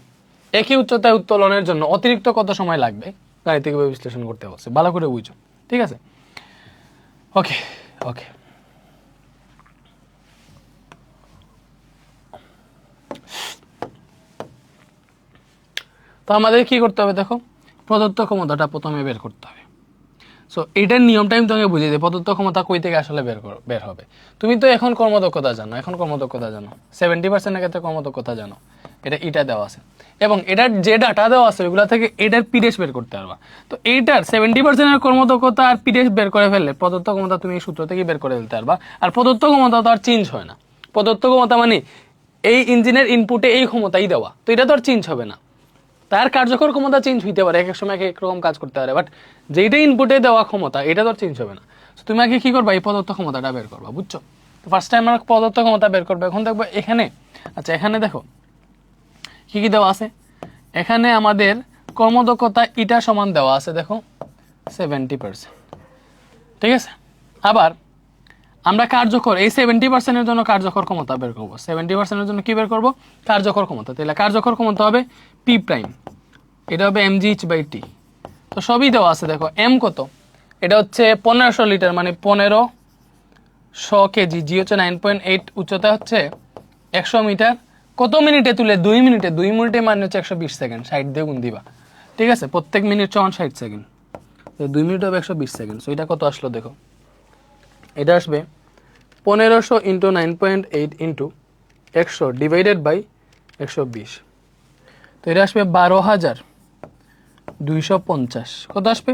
একই উচ্চতায় উত্তোলনের জন্য অতিরিক্ত কত সময় লাগবে গাণিতিকভাবে বিশ্লেষণ করতে বলছে, ভালো করে বুঝো, ঠিক আছে। ওকে ওকে, তো আমাদের কি করতে হবে, দেখো প্রদত্ত ক্ষমতাটা প্রথমে বের করতে হবে। সো এটার নিয়মটা আমি তোমাকে বুঝিয়ে দিই, প্রদত্ত ক্ষমতা কই থেকে আসলে বের হবে। তুমি তো এখন কর্মদক্ষতা জানো, 70%-এর ক্ষেত্রে কর্মদক্ষতা জানো, এটা দেওয়া আছে, এবং এটার যে ডাটা দেওয়া আছে ওইগুলা থেকে এটার পিডেস বের করতে পারবা। তো এইটার 70%-এর কর্মদক্ষতা আর পিডেস বের করে ফেললে প্রদত্ত ক্ষমতা তুমি এই সূত্র থেকে বের করে ফেলতে পারবা। আর প্রদত্ত ক্ষমতা তো আর চেঞ্জ হয় না, প্রদত্ত ক্ষমতা মানে এই ইঞ্জিনের ইনপুটে এই ক্ষমতাই দেওয়া, তো এটা তো আর চেঞ্জ হবে না। তার কার্যকর ক্ষমতা চেঞ্জ হইতে পারে, এক এক সময় এক রকম কাজ করতে পারে, বাট যেটা ইনপুটে দেওয়া ক্ষমতা এটা তো চেঞ্জ হবে না। তুমি আগে কি করবা, এই প্রদত্ত ক্ষমতাটা বের করবা, বুঝছো। তো ফার্স্ট টাইম আমরা প্রদত্ত ক্ষমতা বের করবো। এখন দেখবো এখানে, আচ্ছা এখানে দেখো কি কি দেওয়া আছে, এখানে আমাদের কর্মদক্ষতা ইটা সমান দেওয়া আছে, দেখো 70%, ঠিক আছে। আবার আমরা কার্যকর এই 70%-এর জন্য কার্যকর ক্ষমতা বের করবো, 70%-এর জন্য কি বের করবো, কার্যকর ক্ষমতা। তাহলে কার্যকর ক্ষমতা হবে P prime, এটা হবে mgh/t। তো সবই দেওয়া আছে, দেখো m কত, এটা হচ্ছে 1500 লিটার, মানে 1500 কেজি, জি হচ্ছে 9.8, উচ্চতা হচ্ছে 100 মিটার, কত মিনিটে তুলে, 2 মিনিটে, 2 মিনিটে মানে হচ্ছে 120 সেকেন্ড, 60 দিয়ে গুণ দিবা, ঠিক আছে। প্রত্যেক মিনিট সমান 60 সেকেন্ড, 2 মিনিট হবে 120 সেকেন্ড। সো এটা কত আসলো, দেখো এটা আসবে 1500 ইন্টু 9.8 ইন্টু 100 ডিভাইডেড বাই 120, তো এটা আসবে 12,250। কত আসবে,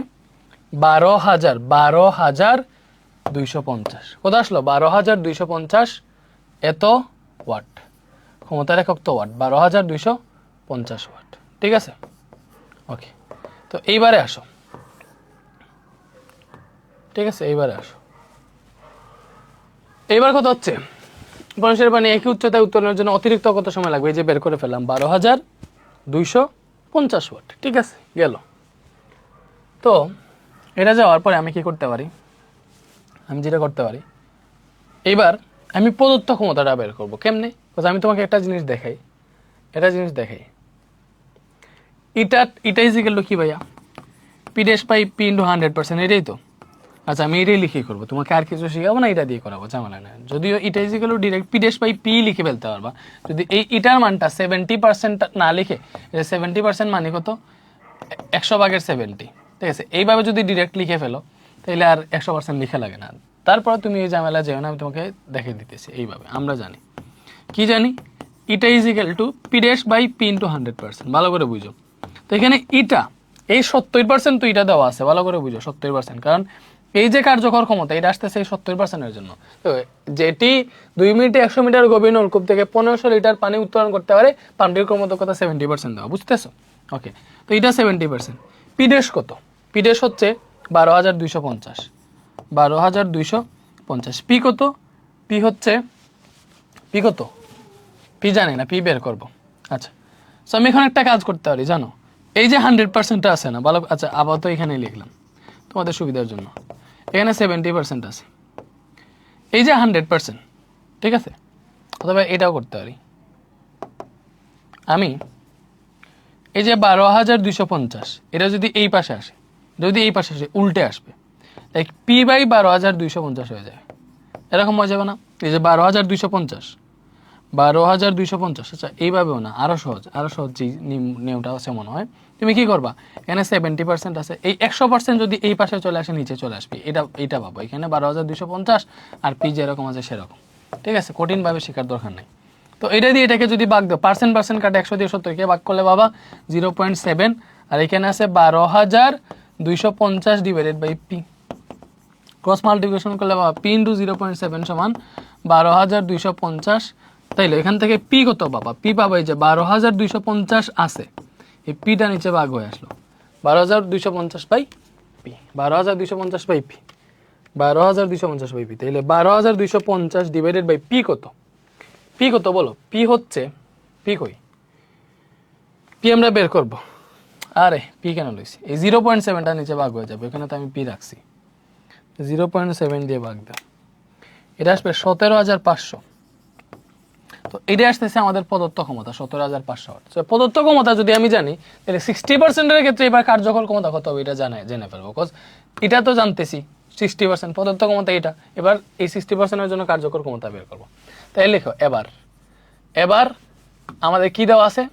12,250। কত আসলো, 12,250 এত ওয়াট, ক্ষমতার একক তো ওয়াট, 12,250 ওয়াট, ঠিক আছে। ওকে, তো এইবারে আসো, ঠিক আছে, এইবারে আসো। এইবার কত হচ্ছে, মানুষের পানি একই উচ্চতায় উত্তোলনের জন্য অতিরিক্ত কত সময় লাগবে, এই যে বের করে ফেললাম 12,250 ওয়াট, ঠিক আছে, গেল। তো এটা যাওয়ার পরে আমি কি করতে পারি, আমি যেটা করতে পারি, এইবার আমি প্রদত্ত ক্ষমতাটা বের করবো কেমনে, আমি তোমাকে একটা জিনিস দেখাই, এটা ইজ ইকুয়াল টু কি ভাইয়া, P' P into 100%, এটাই তো। আচ্ছা আমি এটাই লিখে করবো, তোমাকে আর কিছু শিখাবো না, এটা দিয়ে করাবো, ঝামেলা না। যদিও এটা is equal to direct P' P লিখে ফেলতে পারবা, যদি এই ইটার মানটা 70% না লিখে, এটা 70% মানে কত, 100/70, ঠিক আছে। এইভাবে যদি ডিরেক্ট লিখে ফেলো তাহলে আর 100% লিখে লাগে না। তারপর তুমি এই ঝামেলা যেও না, আমি তোমাকে দেখে দিতেছি। এইভাবে আমরা জানি, কি জানি, eta is equal to P dash by P into 100%। ভালো করে বুঝো। তো এখানে ইটা এই 70% তো এটা দেওয়া আছে, ভালো করে বুঝো 70%, কারণ এই যে কার্যকর ক্ষমতা এটা আসতেছে এই 70%-এর জন্য। তো যেটি 2 মিনিটে 100 মিটার গভীর নলকূপ থেকে 1500 লিটার পানি উত্তোলন করতে পারে, পানির ক্রমদক্ষতা 70% দেওয়া, বুঝতেছো? ওকে, তো এটা 70%। পি ড্যাশ কত? পি ড্যাশ হচ্ছে 12250, 12250। পি কত? পি হচ্ছে, পি কত? পি জানি না, পি বের করব। আচ্ছা, সো আমি এখন একটা কাজ করতে পারি জানো, এই যে 100%টা আছে না, ভালো, আচ্ছা আপাতত এখানে লিখলাম তোমাদের সুবিধার জন্য, এখানে 70% আছে, এই যে 100%, ঠিক আছে? অথবা এটাও করতে পারি আমি, এই যে 12250 এটা যদি এই পাশে আসে, যদি এই পাশে আসে উল্টে আসবে, তাই পি বাই 12250 হয়ে যায়, এরকম হয়ে যাবে না? এই যে 12250, 12250, আচ্ছা এইভাবেও না, আরো সহজ, আরো সহজ যে নিয়মটা আছে মনে হয়, তুমি কি করবা, এখানে 70% আছে, এই 100% যদি এই পাশে চলে আসে নিচে চলে আসবে, এটা পাবো, এখানে 12250 আর পি যেরকম আছে সেরকম, ঠিক আছে? কঠিনভাবে শেখার দরকার নেই। তো এটা দিয়ে এটাকে যদি ভাগ দাও, পার্সেন্ট কাটে 100 দিয়ে 70 ভাগ করলে বাবা 0.7, আর এখানে আছে 12250 divided by P, cross multiplication করলে বাবা পি ইন্টু 0.7 সমান 12250। তাইলে এখান থেকে পি কত বাবা? পি পাবো এই যে 12250 আছে, এই পিটা নিচে ভাগ হয়ে আসলো, 12250 by P, 12250 by P, 12250 by P. তাইলে 12250 ডিভাইডেড বাই পি কত? পি কত বলো? পি হচ্ছে, পি কই? পি আমরা বের করব। আরে পি কেন লইছি? এই 0.7টা নিচে ভাগ হয়ে যাবে, এখানে তো আমি পি রাখছি, 0.7 দিয়ে ভাগ দাও, এটা আসবে 17500। তো এটা আসতেছে আমাদের প্রদত্ত ক্ষমতা 17500 ওয়াট। প্রদত্ত ক্ষমতা যদি আমি জানি, তাহলে 60%-এর ক্ষেত্রে এবার কার্যকর ক্ষমতা কত হবে এটা জেনে ফেলবো, বিকজ এটা তো জানতেছি 60% প্রদত্ত ক্ষমতা এটা, এবার এই 60%-এর জন্য কার্যকর ক্ষমতা বের করবো। তাই লেখো এবার আমাদের কি দেওয়া আছে?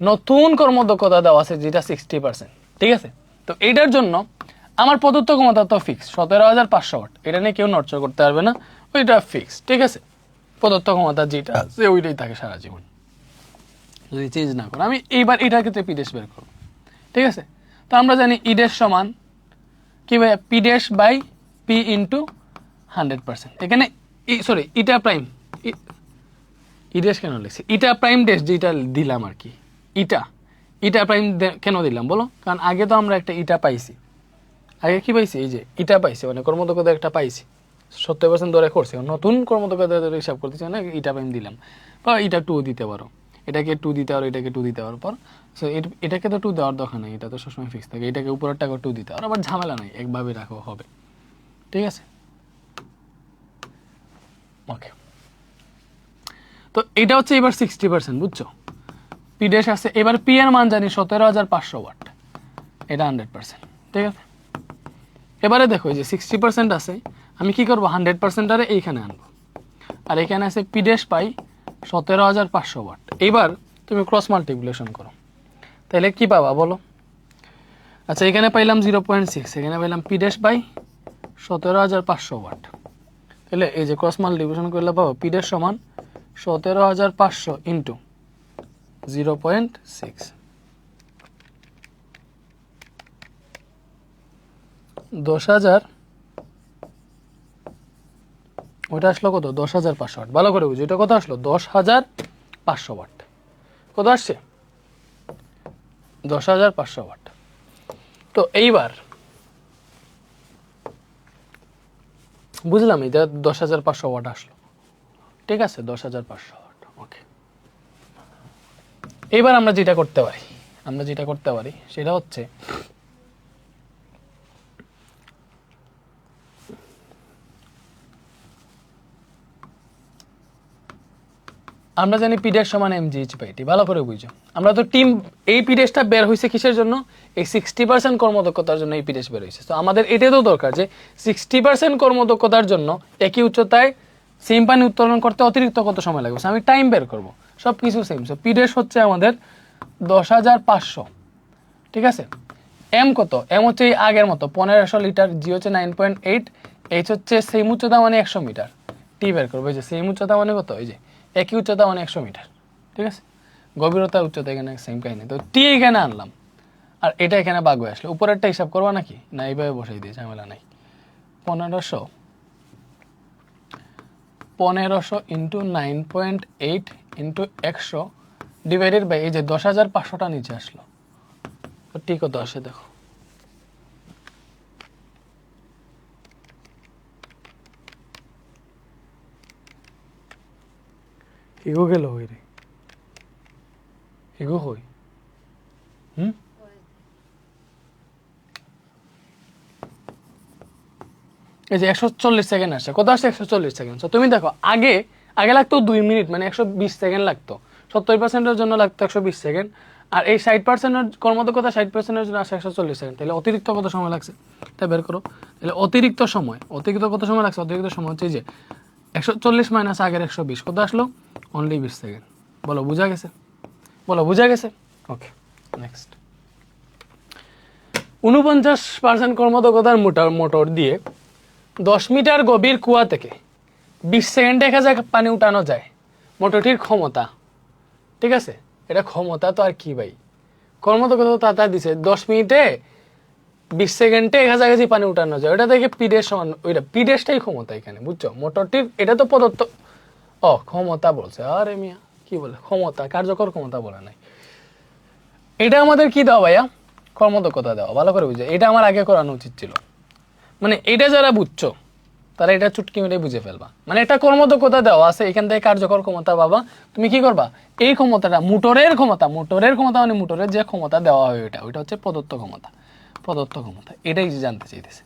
নতুন কর্মদক্ষতা দেওয়া আছে যেটা 60%, ঠিক আছে? তো এইটার জন্য আমার প্রদত্ত ক্ষমতা তো ফিক্স 17500 ওয়াট, এটা নিয়ে কেউ নড়চড় করতে পারবে না, ওইটা ফিক্স, ঠিক আছে? প্রদত্ত ক্ষমতা যেটা আছে ওইটাই থাকে সারা জীবন, যদি চেঞ্জ না করে। আমি এইবার এটার ক্ষেত্রে পি ড্যাশ বের করব, ঠিক আছে? তো আমরা জানি ই ড্যাশ সমান কি ভাই? P dash by P into 100%। এখানে sorry eta prime, E dash কেন লিখছি? ইটা প্রাইম ড্যাশ যেটা দিলাম আর কি, ইটা প্রাইম কেন দিলাম বলো? কারণ আগে তো আমরা একটা ইটা পাইছি, আগে কি পাইছি? এই যে ইটা পাইছি, মানে কর্মদক্ষতা একটা পাইছি, 70% ধরে করছে, নতুন কর্মদক্ষতা হিসাব করতেছে না, ইটা প্রাইম দিলাম, বা এটা 2 দিতে পারো, এটাকে 2 দিতে পারো, এটাকে 2 দিতে পারো, পর সো এটাকে তো 2 দেওয়ার দরকার নেই, এটা তো সবসময় ফিক্স থাকে, এটাকে উপরেরটাকে 2 দিতে পারো, আবার ঝামেলা নাই, একভাবে রাখো হবে, ঠিক আছে? ওকে, তো এটা হচ্ছে এবার 60%, বুঝছো? পি ড্যাশ আছে, এবার পি এর মান জানি 17500 ওয়াট, এটা 100%, ঠিক আছে? এবারে দেখো যে 60% আছে, আমি কি করবো? 100%-আরে এইখানে আনবো, আর এখানে আছে পি ড্যাশ পাই 17500 ওয়াট। এবার তুমি ক্রস মাল্টিপ্লিকেশন করো, তাহলে কি পাবা বলো? আচ্ছা, এখানে পাইলাম 0.6, এখানে পাইলাম পি ড্যাশ বাই 17500 ওয়াট, তাহলে এই যে ক্রস মাল্টিপ্লিকেশন করলে পাবো পি ড্যাশ সমান 17500 ইন্টু 0.6, 10000, ওটা আসলো কত? 10500 ওয়াট। ভালো করে বুঝো, এটা কত আসলো? 10500 ওয়াট। কত আসছে? 10500 ওয়াট। তো এইবার বুঝলাম এটা 10500 ওয়াট আসলো, ঠিক আছে? 10500 ওয়াট, ওকে। এইবার আমরা যেটা করতে পারি সেটা হচ্ছে আমরা জানি পি ড্যাশ সমান mgh বাই টি, ভালো করে বুঝো। আমরা তো টিম, এই পি ড্যাশটা বের হয়েছে কিসের জন্য? এই 60% কর্মদক্ষতার জন্য এই পি ড্যাশ বের হয়েছে। তো আমাদের এটা তো দরকার যে 60% কর্মদক্ষতার জন্য একই উচ্চতায় সেম পানি উত্তোলন করতে অতিরিক্ত কত সময় লাগবে, আমি টাইম বের করব, সব কিছু সেম। সো পি ড্যাশ হচ্ছে আমাদের 10500, ঠিক আছে? এম কত? এম হচ্ছে এই আগের মতো 1500 লিটার, জি হচ্ছে 9.8, এইচ হচ্ছে সেম উচ্চতা মানে 100 মিটার, টি বের করবো, এই যে সেম উচ্চতা মানে কত? এই যে একই উচ্চতা মানে 100 মিটার, ঠিক আছে, গভীরতা উচ্চতা এখানে সেম কাহিনী। তো টি এখানে আনলাম আর এটা এখানে বাগ হয়ে আসলো, উপরেরটা হিসাব করবা নাকি না এইভাবে বসাই দিয়ে ঝামেলা নাই। 1500 ইন্টু 9.8 ইন্টু 100 ডিভাইডেড বাই এই যে 10,500টা নিচে আসলো, তো টি কত আসে দেখো। এগো গেল হই রে, এগো হই এই যে 140 সেকেন্ড আসছে, কত আসছে 140 সেকেন্ড। তো তুমি দেখো আগে আগে লাগতো 2 মিনিট, মানে 120 সেকেন্ড লাগতো, 70%-এর জন্য লাগতো 120 সেকেন্ড, আর এই 60%-এর কর্মদক্ষতা 60%-এর জন্য আসে 140 সেকেন্ড। তাহলে অতিরিক্ত কত সময় লাগছে তাই বের করো। তাহলে অতিরিক্ত কত সময় লাগছে, অতিরিক্ত সময় হচ্ছে যে 140 মাইনাস আগের 120, কত আসলো অনলি 20 সেকেন্ড। বলো বুঝা গেছে, বলো বুঝা গেছে। ওকে নেক্সট, 49% কর্মদক্ষতার মোটর দিয়ে 10 মিটার গভীর কুয়া থেকে 20 সেকেন্ডে 1000 পানি উঠানো যায়, মোটরটির ক্ষমতা। ঠিক আছে, এটা ক্ষমতা তো আর কি ভাই, কর্মদক্ষতা তা দিছে 10 মিনিটে 20 সেকেন্ডে 1000 কেজি পানি উঠানো যায়, ওটা থেকে পিডের সমান, ওইটা পিডেসটাই ক্ষমতা এখানে, বুঝছো? মোটরটির এটা তো প্রদত্ত, ক্ষমতা বলছে, আরে মিয়া কি বলে ক্ষমতা, কার্যকর ক্ষমতা বলে নাই। এটা আমাদের কি দেওয়া ভাইয়া, কর্মদক্ষতা দেওয়া, ভালো করে বুঝে, এটা আমার আগে করানো উচিত ছিল। মানে এটা যারা বুঝছো তারা এটা চুটকি মেরে বুঝে ফেলবা, মানে এটা কর্মদক্ষতা দেওয়া আছে, এখান থেকে কার্যকর ক্ষমতা বাবা, তুমি কি করবা এই ক্ষমতাটা, মোটরের ক্ষমতা মানে মোটরের যে ক্ষমতা দেওয়া হয় ওইটা হচ্ছে প্রদত্ত ক্ষমতা, এটাই যে জানতে চাইতেছে,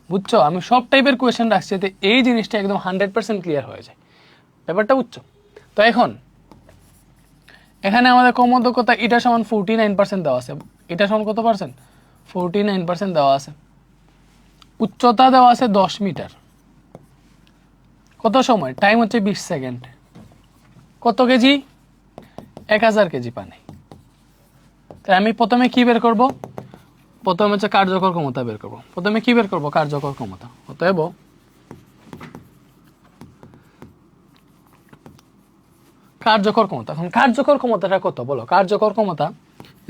বুঝছো? আমি সব টাইপের কোয়েশ্চেন রাখছি যাতে এই জিনিসটা একদম 100% ক্লিয়ার হয়ে যায়, ব্যাপারটা বুঝছো? তো এখন এখানে আমাদের কর্মদক্ষতা এটা সমান 49% দেওয়া আছে, এটা সমান কত পার্সেন্ট, 49% দেওয়া আছে। উচ্চতা দেওয়া আছে 10 মিটার, কত সময়, টাইম হচ্ছে 20 সেকেন্ড, কত কেজি, 1000 কেজি পানি। তাই আমি প্রথমে কি বের করব, প্রথমে হচ্ছে কার্যকর ক্ষমতা বের করব। প্রথমে কি বের করব, কার্যকর ক্ষমতা। অতএব কার্যকর ক্ষমতা, এখন কার্যকর ক্ষমতাটা কত বলো, কার্যকর ক্ষমতা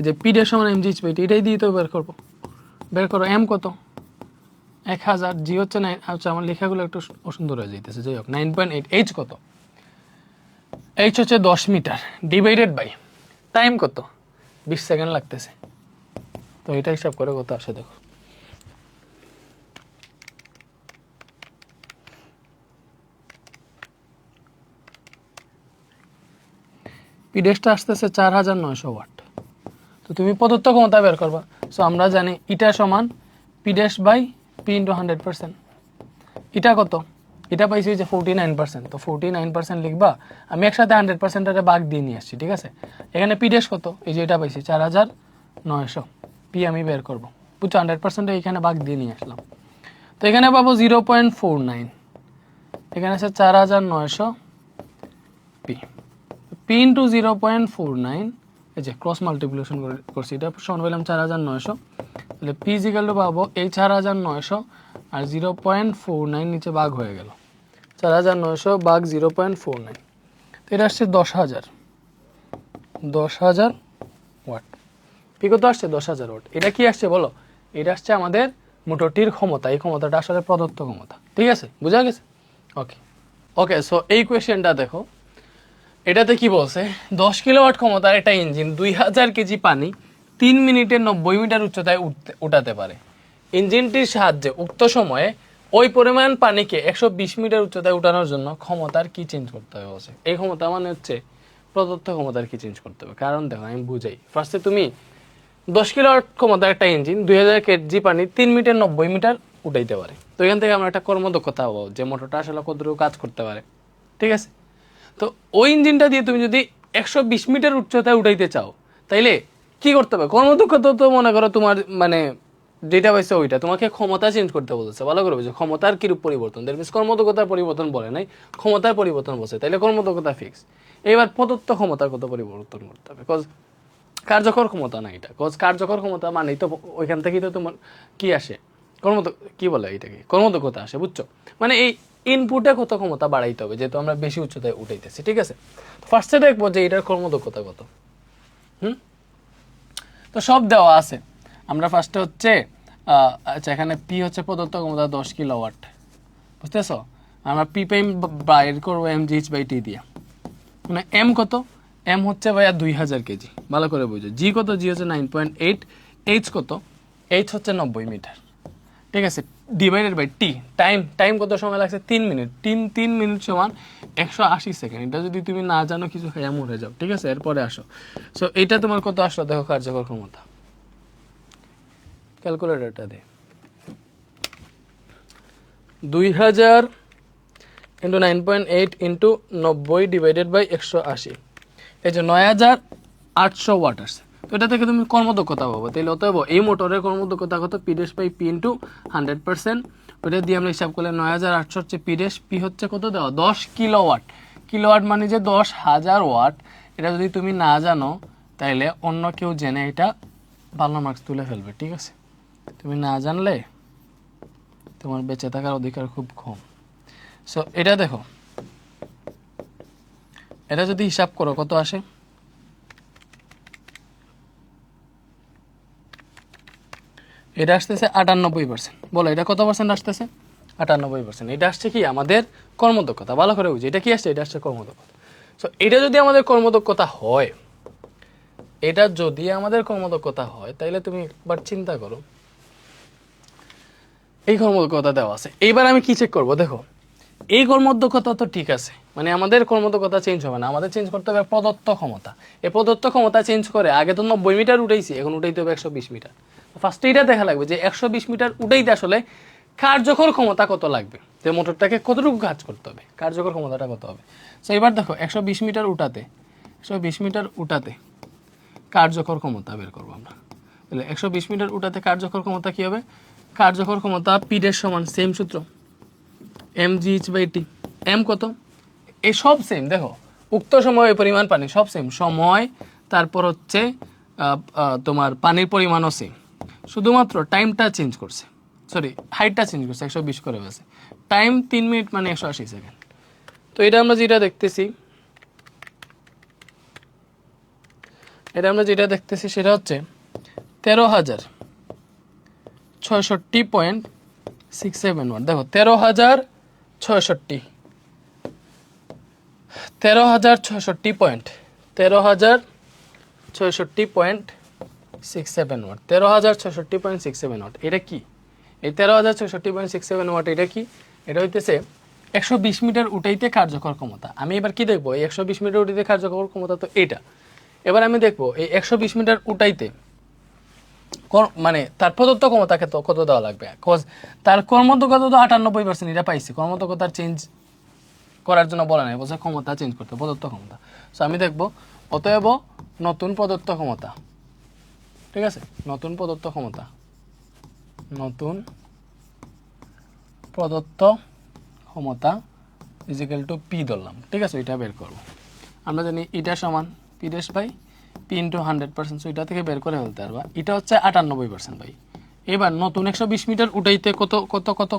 যে পিডের সমান এমজি এইচ, এটাই দিয়ে তো বের করব। বের করো, এম কত 1000, জি হচ্ছে 9, আচ্ছা আমার লেখাগুলো একটু অসুন্দর হয়ে যাইতেছে, যাই হোক 9.8, এইচ কত, এইচ হচ্ছে 10 মিটার ডিভাইডেড বাই টাইম কত 20 সেকেন্ড লাগতেছে। তো এটা হিসাব করে কত আসে দেখো, পিডেসটা আসতেছে 4900 ওয়াট। তো তুমি প্রদত্ত ক্ষমতা বের করবা, সো আমরা জানি ইটা সমান পিডেস বাই পি ইন্টু 100%। এটা কত, এটা পাইছি যে 49%, তো 49% লিখবা, আমি একসাথে 100%-এর ভাগ দিয়ে নিয়ে আসছি, ঠিক আছে? এখানে পিডেস কত, এই যে এটা পাইছি 4900, পি আমি বের করব, বুঝছো? 100% এখানে ভাগ দিয়ে নিয়ে আসলাম, তো এখানে পাবো 0.49, এখানে আছে 4900 পি, পি ইন্টু 0.49, এই যে ক্রস মাল্টিপ্লিকেশন করছি, এটা সমান পেলাম 4900, তাহলে পি ইজিক্যাল টু পাবো এই 4900 আর 0.49 নিচে ভাগ হয়ে গেল, 4900 ভাগ 0.49, তো এটা আসছে 10,000 ওয়াট। পি কত আসছে 10,000 ওয়াট। এটা কি আসছে বলো, এটা আসছে আমাদের মোটরটির ক্ষমতা, এই ক্ষমতাটা আসলে প্রদত্ত ক্ষমতা, ঠিক আছে? বুঝা গেছে? ওকে, সো এই কোয়েশ্চেনটা দেখো, এটাতে কি বলছে, 10 কিলোওয়াট ক্ষমতার একটা ইঞ্জিন 2000 কেজি পানি 3 মিনিটে 90 মিটার উচ্চতায় উঠাতে পারে। ইঞ্জিনটির সাহায্যে উক্ত সময়ে ওই পরিমাণ পানিকে 120 মিটার উচ্চতায় উঠানোর জন্য ক্ষমতার কি চেঞ্জ করতে হবে বলছে। এই ক্ষমতা মানে হচ্ছে প্রদত্ত ক্ষমতার কি চেঞ্জ করতে হবে, কারণ দেখো আমি বুঝাই। ফার্স্টে তুমি 10 কিলোওয়াট ক্ষমতার একটা ইঞ্জিন 2000 কেজি পানি 3 মিনিটে 90 মিটার উঠাইতে পারে, তো এখান থেকে আমরা একটা কর্মদক্ষতা পাবো যে মোটরটা আসলে কতটুকু কাজ করতে পারে, ঠিক আছে? তো ওই ইঞ্জিনটা দিয়ে তুমি যদি 120 মিটার উচ্চতায় উঠাইতে চাও তাইলে কি করতে হবে, কর্মদক্ষতা তো মনে করো তোমার মানে যেটা পাইছে ওইটা, তোমাকে ক্ষমতা চেঞ্জ করতে বলছে, ভালো করে বুঝো ক্ষমতার কিরূপ পরিবর্তন, দ্যাট মিনস কর্মদক্ষতার পরিবর্তন বলে নাই, ক্ষমতার পরিবর্তন বলছে, তাইলে কর্মদক্ষতা ফিক্স। এবার প্রদত্ত ক্ষমতার কত পরিবর্তন করতে হবে, কজ কার্যকর ক্ষমতা না এটা, কজ কার্যকর ক্ষমতা মানেই তো ওইখান থেকেই তো তোমার কি আসে, কি বলে এটাকে, কর্মদক্ষতা আসে, বুঝছো? মানে এই ইনপুটে কত ক্ষমতা বাড়াইতে হবে, যেহেতু আমরা বেশি উচ্চতায় উঠাইতেছি। ঠিক আছে, ফার্স্টে দেখবো যে এটার কর্মদক্ষতা কত। তো সব দেওয়া আছে। আমরা ফার্স্টে হচ্ছে আচ্ছা, এখানে পি হচ্ছে প্রদত্ত ক্ষমতা 10 কিলোওয়াট, বুঝতেছ? আমরা পি পাই বাইর করবো mgh/t দিয়ে। মানে এম কত? এম হচ্ছে ভাইয়া 2000 কেজি। ভালো করে বুঝো। জি কত? জি হচ্ছে 9.8। এইচ কত? এইচ হচ্ছে 90 মিটার। ঠিক আছে, ডিভাইডেড বাই টি। টাইম কত সময় লাগছে? 3 মিনিট। 3 মিনিট সমান 180 সেকেন্ড। এটা যদি তুমি না জানো কিছু খাইয়া মরে যাও। ঠিক আছে, এরপরে আসো। সো এটা তোমার কত আসলো দেখো, কার্যকর ক্ষমতা। ক্যালকুলেটরটা দে। 2000 ইন্টু 9.8 ইন্টু 90 ডিভাইডেড বাই 180, এই যে 9800 ওয়াট আসছে। তো এটা থেকে তুমি কর্মদক্ষতা পাবো। তাহলে অতএব এই মোটরের কর্মদক্ষতা কত? P dash by P into 100%। ওইটা দিয়ে আমরা হিসাব করলে 9800 হচ্ছে পি ড্যাশ। পি হচ্ছে কত দেওয়া? 10 কিলোওয়াট। কিলোওয়াট মানে যে 10,000 ওয়াট। এটা যদি তুমি না জানো তাইলে অন্য কেউ জেনে এটা ভালো মার্কস তুলে ফেলবে। ঠিক আছে, তুমি না জানলে তোমার বেঁচে থাকার অধিকার খুব কম। সো এটা দেখো, এটা যদি হিসাব করো কত আসে? এটা আসতেছে 98%। বলো এটা কত পার্সেন্ট আসতেছে? 98%। এটা আসছে কি? আমাদের কর্মদক্ষতা। ভালো করে বুঝি, এটা কি আসছে? এটা আসছে কর্মদক্ষতা। সো এটা যদি আমাদের কর্মদক্ষতা হয়, এটা যদি আমাদের কর্মদক্ষতা হয়, তাইলে তুমি একবার চিন্তা করো, এই কর্মদক্ষতা দেওয়া আছে। এইবার আমি কি চেক করব? দেখো, এই কর্মদক্ষতা তো ঠিক আছে, মানে আমাদের কর্মদক্ষতা চেঞ্জ হবে না, আমাদের চেঞ্জ করতে হবে প্রদত্ত ক্ষমতা। এই প্রদত্ত ক্ষমতা চেঞ্জ করে আগে তো 90 মিটার উঠাইছি, এখন উঠাইতে হবে 120 মিটার। ফার্স্টে এটা দেখা লাগবে যে 120 মিটার উঠাইতে আসলে কার্যকর ক্ষমতা কত লাগবে, যে মোটরটাকে কতটুকু কাজ করতে হবে, কার্যকর ক্ষমতাটা কত হবে। সো এবার দেখো, 120 মিটার উঠাতে 120 মিটার উঠাতে কার্যকর ক্ষমতা বের করবো আমরা। তাহলে 120 মিটার উঠাতে কার্যকর ক্ষমতা কি হবে? কার্যকর ক্ষমতা পি ড্যাশ সমান সেম সূত্র, mgh/t। এম কত? এই সব সেম। দেখো, উক্ত সময়ে পরিমাণ পানি সব সেম, সময় তারপর হচ্ছে তোমার পানির পরিমাণও সেম, শুধুমাত্র টাইমটা চেঞ্জ করছে, সরি হাইটটা চেঞ্জ করছে, 120 করে গেছে। টাইম 3 মিনিট মানে 180 সেকেন্ড। তো এটা আমরা যেটা দেখতেছি, সেটা হচ্ছে 13,066.67 ওয়াট। দেখো 13,066 13,667 ওয়াট, 13,667 ওয়াট। এটা কি? এই 13,667 ওয়াট এটা কি? এটা হইতেছে 120 মিটার উঠাইতে কার্যকর ক্ষমতা। আমি এবার কি দেখবো? এই 120 মিটার উঠাইতে কার্যকর ক্ষমতা তো এটা। এবার আমি দেখবো এই 120 মিটার উঠাইতে মানে তার প্রদত্ত ক্ষমতাকে তো কত দেওয়া লাগবে, কজ তার কর্মদক্ষতা তো 98%, এটা পাইছি। কর্মদক্ষতার চেঞ্জ করার জন্য বলা নাই, বলছে ক্ষমতা চেঞ্জ করতে, প্রদত্ত ক্ষমতা। সো আমি দেখবো অতএব নতুন প্রদত্ত ক্ষমতা। ঠিক আছে, নতুন প্রদত্ত ক্ষমতা, নতুন প্রদত্ত ক্ষমতা ইজিক্যাল টু পি ধরলাম। ঠিক আছে, এটা বের করবো। আমরা জানি এটা সমান P dash by P into 100%। So এটা থেকে বের করে ফেলতে পারবা। এটা হচ্ছে 98% ভাই। এবার নতুন 120 মিটার উঠাইতে কত কত কত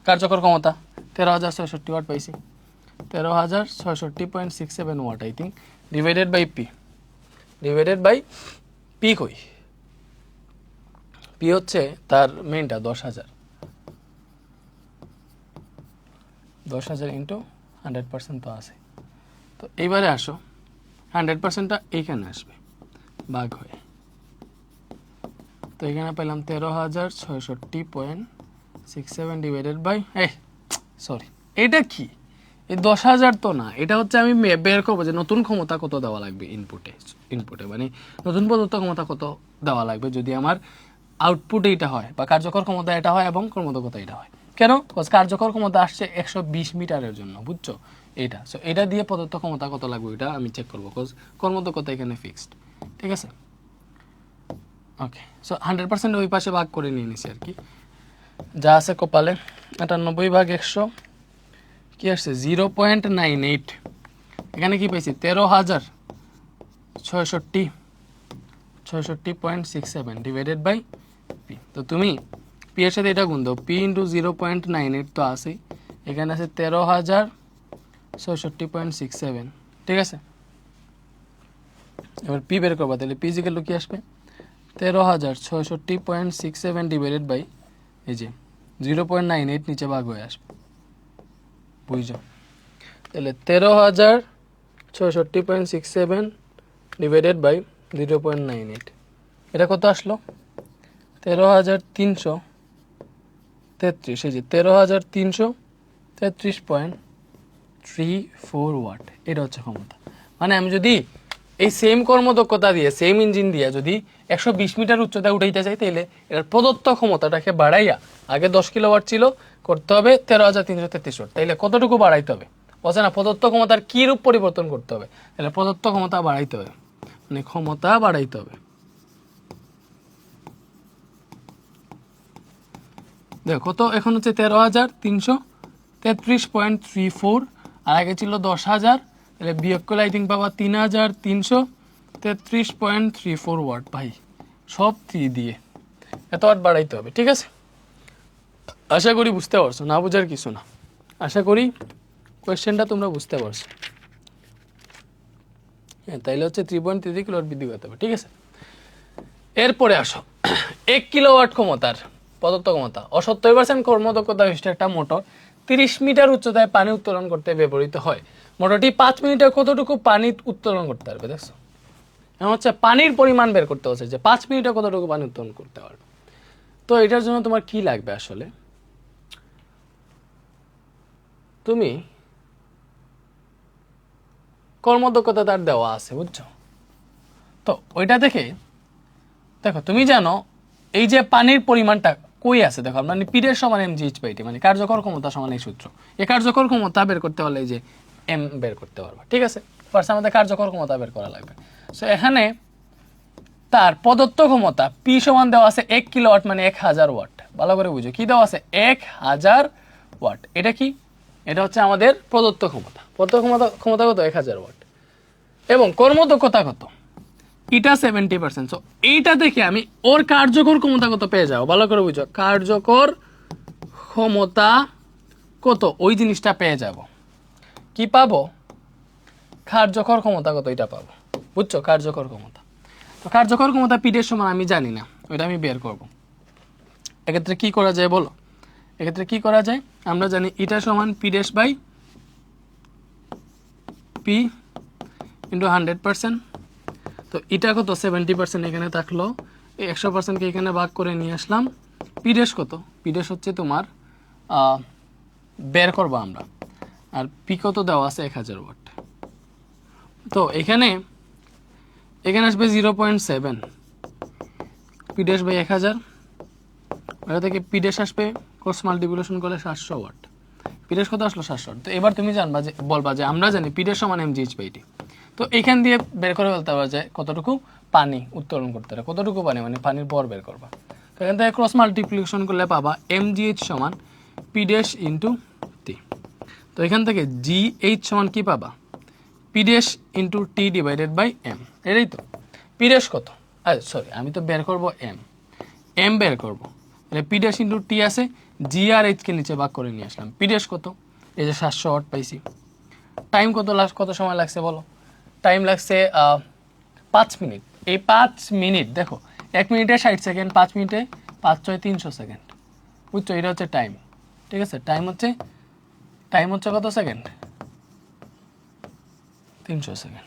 কার্যকর ক্ষমতা? 13,066 ওয়াট পাইছি। 13,066.67 watt I think, divided by P. Divided by P কই? পি হচ্ছে তার মেইনটা 10,000। 10,000 ইন্টু 100% তো আছে। তো এইবারে আসো, 100%টা এইখানে আসবে ভাগ হয়ে। তো এখানে পেলাম 13,066.67 ডিভাইডেড বাই, সরি এটা কি? এই 10,000 তো না, এটা হচ্ছে আমি বের করবো যে নতুন ক্ষমতা কত দেওয়া লাগবে ইনপুটে মানে নতুন প্রদত্ত ক্ষমতা কত দেওয়া লাগবে যদি আমার আউটপুট এইটা হয় বা কার্যকর ক্ষমতা এটা হয় এবং কর্মদক্ষতা এটা হয়। কেন? কার্যকর ক্ষমতা আসছে 120 মিটারের জন্য, বুঝছো এটা। সো এটা দিয়ে প্রদত্ত ক্ষমতা কত লাগবে এটা আমি চেক করবো, কজ কর্মদক্ষতা এখানে ফিক্সড। ঠিক আছে, ওকে। সো 100% ওই পাশে ভাগ করে নিয়ে নিছি আর কি, যা আছে কপালে। 98 ভাগ 100 কি আসছে? 0.98। এখানে কি পাইছি? 13,066.67 ডিভাইডেড বাই পি। তো তুমি পি এর সাথে এটা গুণ দাও, পি ইন্টু 0.98 তো আসেই, এখানে আছে 13,066.67, ঠিক আছে। এবার পি বের করবা, তাহলে পি ইকুয়াল টু কি আসবে 13,066.67 ডিভাইডেড বাই এই যে 0.98 নিচে ভাগ হয়ে আসবে, বুঝছো। তাহলে 13,066.67 ডিভাইডেড বাই 0.98, এটা কত আসলো 13,333, এই যে 13,333.34 ওয়াট, এটা হচ্ছে ক্ষমতা। মানে আমি যদি এই সেম কর্মদক্ষতা দিয়ে সেম ইঞ্জিন দিয়ে যদি 120 মিটার উচ্চতায় উঠাইতে চাই, তাহলে এর প্রদত্ত ক্ষমতাটাকে বাড়াইয়া, আগে 10 কিলোওয়াট ছিল, করতে হবে 13,333 ওয়াট। তাইলে কতটুকু বাড়াইতে হবে বলছে না, প্রদত্ত ক্ষমতার কি রূপ পরিবর্তন করতে হবে, তাহলে প্রদত্ত ক্ষমতা বাড়াইতে হবে, মানে ক্ষমতা বাড়াইতে হবে। দেখো কত এখন হচ্ছে 13,333.34, আর আগে ছিল 10,000, তাহলে বিয়োগ করলে আই থিঙ্ক পাবা 3,333.34 ওয়াট। ভাই সব 3 দিয়ে এত ওয়াট বাড়াইতে হবে, ঠিক আছে। আশা করি বুঝতে পারছো, না বোঝার কিছু না। আশা করি কোয়েশ্চেনটা তোমরা বুঝতে পারছো। হ্যাঁ, তাইলে হচ্ছে 3.33 কিলোওয়াট বিদ্যুৎ করতে হবে, ঠিক আছে। এরপরে আসো 1 কিলোওয়াট ক্ষমতার প্রদত্ত ক্ষমতা ও 70% কর্মদক্ষতা বিশিষ্ট একটা মোটর 30 মিটার উচ্চতায় পানি উত্তোলন করতে ব্যবহৃত হয়। মোটরটি 5 মিনিটে কতটুকু পানি উত্তোলন করতে পারবে, দেখছো। এখন হচ্ছে পানির পরিমাণ বের করতে হচ্ছে যে 5 মিনিটে কতটুকু পানি উত্তোলন করতে পারবে। তো এটার জন্য তোমার কি লাগবে, আসলে তুমি কর্মদক্ষতা তার দেওয়া আছে, বুঝছো। তো ওইটা দেখে দেখো, তুমি জানো এই যে পানির পরিমাণটা কই আছে, দেখো মানে পিডের সমান mgh/t, মানে কার্যকর ক্ষমতা সমান এই সূত্র। এই কার্যকর ক্ষমতা বের করতে হলে এই যে এম বের করতে পারবা, ঠিক আছে। ফার্স্ট আমাদের কার্যকর ক্ষমতা বের করা লাগবে। সো এখানে তার প্রদত্ত ক্ষমতা পি সমান দেওয়া আছে 1 কিলোওয়াট, মানে 1000 ওয়াট। ভালো করে বুঝো, কি দেওয়া আছে 1000 ওয়াট। এটা কি, এটা হচ্ছে আমাদের প্রদত্ত ক্ষমতা। প্রদত্ত ক্ষমতা কত 1000 ওয়াট, এবং কর্মদক্ষতা কত, এটা 70%। সো এইটা দেখে আমি ওর কার্যকর ক্ষমতা কত পেয়ে যাবো। ভালো করে বুঝো, কার্যকর ক্ষমতা কত, ওই জিনিসটা পেয়ে যাব। কি পাবো, কার্যকর ক্ষমতা কত, এটা পাবো, বুঝছো, কার্যকর ক্ষমতা। তো কার্যকর ক্ষমতা পিডের সমান আমি জানি না, ওইটা আমি বের করব। এক্ষেত্রে কি করা যায় বলো, এক্ষেত্রে কি করা যায়, আমরা জানি এটা সমান পিডেস বাই পি ইন্টু 100%। তো এটা কত 70% এখানে থাকলো, এই 100%কে এখানে ভাগ করে নিয়ে আসলাম। পিডেস কত, পিডেস হচ্ছে তোমার বের করবো আমরা, আর পি কত দেওয়া আছে 1000 ওয়াট। তো এখানে আসবে 0.7 পিডেস বাই 1000, ওটা থেকে পিডেস আসবে ক্রস মাল্টিপ্লিকেশন করলে 700 ওয়াট। পিডেস কত আসলো 700 ওয়াট। তো এবার তুমি জানবা যে, বলবা যে আমরা জানি পিডেস সমান mgh/t। তো এখান দিয়ে বের করে ফেলতে পারা যায় কতটুকু পানি উত্তোলন করতে হবে, কতটুকু পানি, মানে পানির ভর বের করবা। তো এখান থেকে ক্রস মাল্টিপ্লিকেশন করলে পাবা mgh সমান পিডেস ইন্টু টি। তো এখান থেকে gh সমান কি পাবা, P dash into T divided by M, এটাই তো। পিডেস কত, আচ্ছা সরি, আমি তো বের করবো এম বের করবো, তাহলে পিডেস ইন্টু টি আছে, জি আর এইচকে নিচে ভাগ করে নিয়ে আসলাম। পিডেস কত, এই যে 700 ওয়াট পাইছি। টাইম কত সময় লাগছে বলো, টাইম লাগছে 5 মিনিট। এই 5 মিনিট দেখো, 1 মিনিটে 60 সেকেন্ড, 5 মিনিটে 5 × 300 সেকেন্ড, বুঝছো, এটা হচ্ছে টাইম, ঠিক আছে। টাইম হচ্ছে কত সেকেন্ড, 300 সেকেন্ড।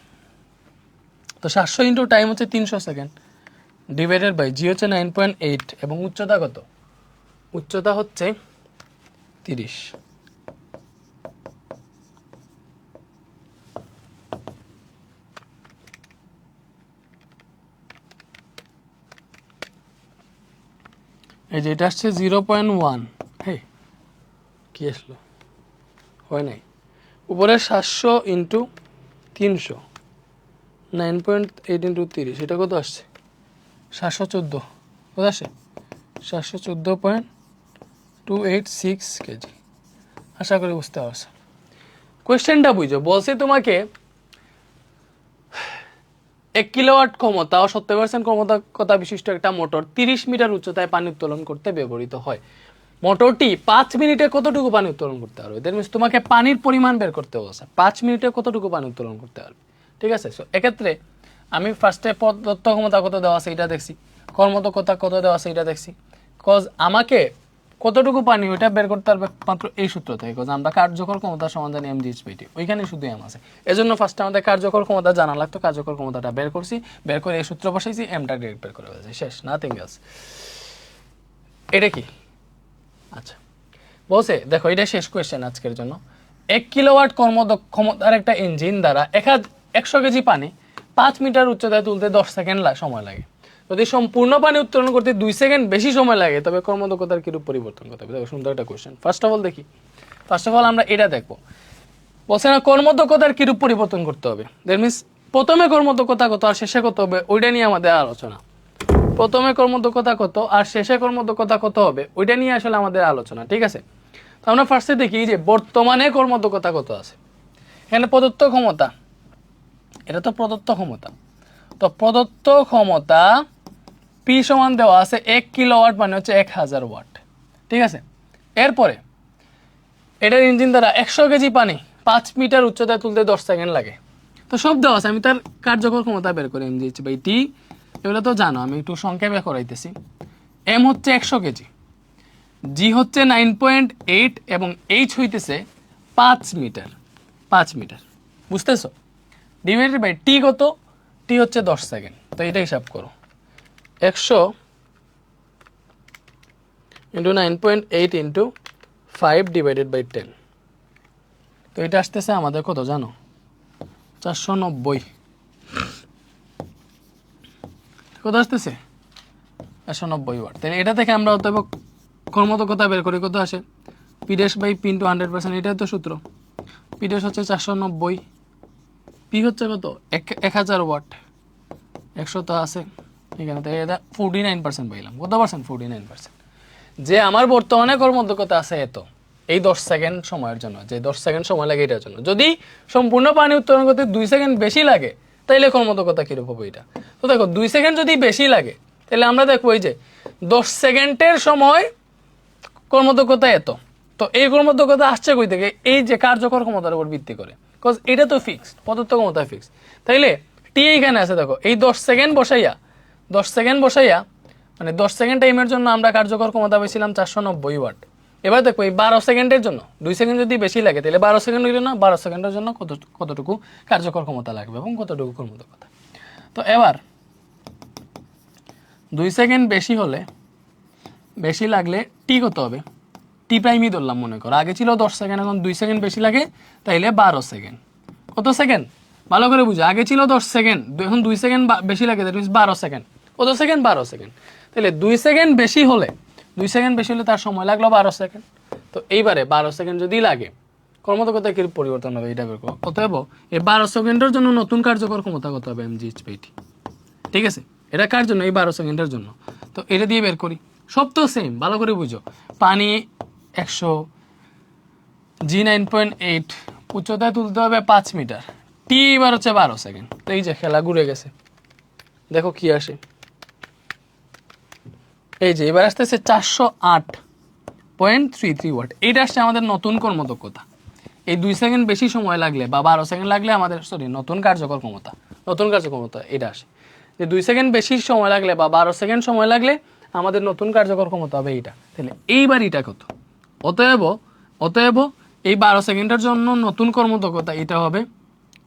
তো 700 ইন্টু টাইম হচ্ছে 300 সেকেন্ড ডিভাইডেড বাই জি হচ্ছে 9.8, এবং উচ্চতা কত, উচ্চতা হচ্ছে 30। এই যে এটা আসছে 0.1, হ্যাঁ কি আসলো, হয় নাই। উপরে 700 ইন্টু 300, 9.8 ইন্টু 30, এটা কত আসছে 714, কত আসে 714.286 কেজি। আশা করি বুঝতে পারছো। কোয়েশ্চেনটা বুঝো, বলছে তোমাকে 1 কিলোওয়াট ক্ষমতা ও 70% ক্ষমতা বিশিষ্ট একটা মোটর 30 মিটার উচ্চতায় পানি উত্তোলন করতে ব্যবহৃত হয়। মোটরটি 5 মিনিটে কতটুকু পানি উত্তোলন করতে পারবে, দ্যাট মিনস তোমাকে পানির পরিমাণ বের করতে বলছে 5 মিনিটে কতটুকু পানি উত্তোলন করতে পারবে। ঠিক আছে, সো এক্ষেত্রে আমি ফার্স্টে প্রদত্ত ক্ষমতা কত দেওয়া আছে এটা দেখছি, কর্মদক্ষতা কত দেওয়া আছে এটা দেখছি, কজ আমাকে কতটুকু পানি ওইটা বের করতে পারবে মাত্র এই সূত্র থেকে, কজ আমরা কার্যকর ক্ষমতা সমান জানি mg/t, ওইখানে শুধু m আছে। এজন্য ফার্স্টে আমাদের কার্যকর ক্ষমতা জানা লাগতো, কার্যকর ক্ষমতাটা বের করছি, বের করে এই সূত্র বসাইছি, mটা ডিরেক্ট বের করে ফেলছি, শেষ, নাথিং এলস। এটা কি? আচ্ছা বলছে দেখো এটা শেষ কোয়েশ্চেন আজকের জন্য। 1 কিলোওয়াট কর্মক্ষমতার একটা ইঞ্জিন দ্বারা 100 কেজি পানি 5 মিটার উচ্চতায় তুলতে 10 সেকেন্ড সময় লাগে। যদি সম্পূর্ণ পানি উত্তোলন করতে 2 সেকেন্ড বেশি সময় লাগে তবে কর্মদক্ষতার কিরূপ পরিবর্তন করতে হবে? দেখো সুন্দর একটা কোয়েশ্চেন। ফার্স্ট অফ অল দেখি, ফার্স্ট অফ অল আমরা এটা দেখবো, বলছে না কর্মদক্ষতার কিরূপ পরিবর্তন করতে হবে। দ্যাট মিনস প্রথমে কর্মদক্ষতা কত আর শেষে কত হবে ওইটা নিয়ে আমাদের আলোচনা। প্রথমে কর্মদক্ষতা কত আর শেষে কর্মদক্ষতা কত হবে ওইটা নিয়ে আসলে আমাদের আলোচনা। ঠিক আছে, তো আমরা ফার্স্টে দেখি যে বর্তমানে কর্মদক্ষতা কত আছে। এখানে প্রদত্ত ক্ষমতা, এটা তো প্রদত্ত ক্ষমতা, তো প্রদত্ত ক্ষমতা পি সমান দেওয়া আছে 1 কিলোওয়াট মানে হচ্ছে 1000 ওয়াট। ঠিক আছে, এরপরে এটার ইঞ্জিন দ্বারা 100 কেজি পানি 5 মিটার উচ্চতায় তুলতে 10 সেকেন্ড লাগে। তো সব দেওয়া আছে, আমি তার কার্যকর ক্ষমতা বের করি mg/t, এগুলো তো জানো, আমি একটু সংক্ষেপে করাইতেছি। এম হচ্ছে 100 কেজি, জি হচ্ছে 9.8 এবং এইচ হইতেছে 5 মিটার, 5 মিটার, বুঝতেছো? ডিভাইডেড বাই টি কত, টি হচ্ছে 10 সেকেন্ড। তো এটা হিসাব করো, 100 ইন্টু 9.8 ইন্টু 5 ডিভাইডেড বাই 10, তো এটা আসতেছে আমাদের কত জানো? 490। কত আসতেছে? 490 ওয়াট। তাহলে এটা থেকে আমরা অতএব কর্মদক্ষতা বের করি, কত আসে? P dash by P into 100%, এটাই তো সূত্র। পি ড্যাশ হচ্ছে 490, পি হচ্ছে কত? 1000 ওয়াট, 100 তো আছে এখানে, তাই এটা 49% পাইলাম। কত পার্সেন্ট? 49%। যে আমার বর্তমানে কর্মদক্ষতা আছে এত, এই 10 সেকেন্ড সময়ের জন্য, যে 10 সেকেন্ড সময় লাগে এটার জন্য, যদি সম্পূর্ণ পানি উত্তোলন করতে 2 সেকেন্ড বেশি লাগে তাইলে কর্মদক্ষতা কিরকম হবে এটা। তো দেখো 2 সেকেন্ড যদি বেশি লাগে তাহলে আমরা দেখবো এই যে 10 সেকেন্ডের সময় কর্মদক্ষতা এত, তো এই কর্মদক্ষতা আসছে কই থেকে? এই যে কার্যকর ক্ষমতার উপর ভিত্তি করে, কজ এটা তো ফিক্সড, প্রদত্ত ক্ষমতা ফিক্সড। তাইলে টি এইখানে আছে, দেখো এই 10 সেকেন্ড বসাইয়া, 10 সেকেন্ড বসাইয়া মানে 10 সেকেন্ড টাইমের জন্য আমরা কার্যকর ক্ষমতা পেয়েছিলাম 490 ওয়াট। এবার দেখো এই 12 সেকেন্ডের জন্য 2 সেকেন্ড যদি বেশি লাগে তাহলে 12 সেকেন্ড হইল না, 12 সেকেন্ডের জন্য কতটুকু কার্যকর ক্ষমতা লাগবে এবং কতটুকু কর্মদক্ষতা। তো এবার 2 সেকেন্ড বেশি হলে, বেশি লাগলে টি কত হবে? টি প্রাইমই ধরলাম মনে করো, আগে ছিল 10 সেকেন্ড, এখন 2 সেকেন্ড বেশি লাগে তাইলে 12 সেকেন্ড। কত সেকেন্ড? ভালো করে বুঝো, আগে ছিল 10 সেকেন্ড, এখন 2 সেকেন্ড বেশি লাগে, দ্যাট মিনস 12 সেকেন্ড। কত সেকেন্ড? 12 সেকেন্ড। তাহলে 2 সেকেন্ড বেশি হলে, 2 সেকেন্ড বেশি হলে তার সময় লাগলো 12 সেকেন্ড। তো এইবারে 12 সেকেন্ড যদি লাগে কর্মদক্ষতা কি পরিবর্তন হবে এটা বের করো। অতএব এই 12 সেকেন্ডের জন্য নতুন কার্যকর ক্ষমতা কত হবে? mg/t। ঠিক আছে, এটা কার জন্য? এই 12 সেকেন্ডের জন্য। তো এটা দিয়ে বের করি, সব তো সেম, ভালো করে বুঝো। পানি 100, জি 9.8, উচ্চতায় তুলতে হবে 5 মিটার, টি এবার হচ্ছে 12 সেকেন্ড। তো এই যে খেলা ঘুরে গেছে, দেখো কি আসে। এই যে এবার আসতেছে 408.33 ওয়াট, এইটা আসছে আমাদের নতুন কর্মদক্ষতা। এই 2 সেকেন্ড বেশি সময় লাগলে বা 12 সেকেন্ড লাগলে আমাদের নতুন কার্যকর ক্ষমতা, নতুন কার্যকর ক্ষমতা এটা আসে। যে 2 সেকেন্ড বেশি সময় লাগলে বা 12 সেকেন্ড সময় লাগলে আমাদের নতুন কার্যকর ক্ষমতা হবে এইটা। তাহলে এইবার এটা কত? অতএব এই 12 সেকেন্ডের জন্য নতুন কর্মদক্ষতা এটা হবে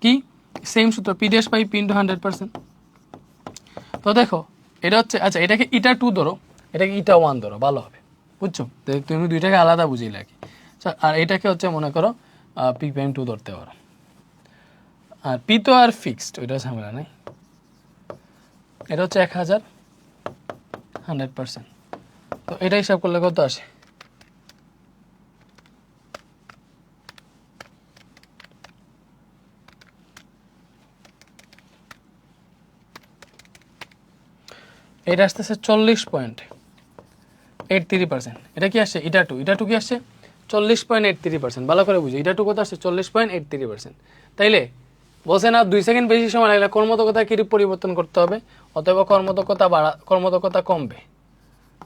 কি? সেম সূত্র, P dash by P into 100%। তো দেখো এটা হচ্ছে, আচ্ছা এটাকে ইটা 2 ধরো, এটাকে ইটা 1 ধরো, ভালো হবে, বুঝছো? তো তুমি দুইটাকে আলাদা বুঝিয়ে লাগি। আর এটাকে হচ্ছে মনে করো পি প্রাইম 2 ধরতে পারো। আর পি তো আর ফিক্সড, ওইটা ঝামেলা নেই। এটা হচ্ছে 1000, 100%। তো এটা হিসাব করলে কত আসে? এটা আসতেছে 40.83%। এটা কি আসছে? ইটা টু কি আসছে? 40.83%। ভালো করে বুঝি, ইটা টু কত আসছে? 40.83%। তাইলে বলছে না 2 সেকেন্ড বেশি সময় লাগলে কর্মদক্ষতা কি পরিবর্তন করতে হবে? অতএব কর্মদক্ষতা কমবে,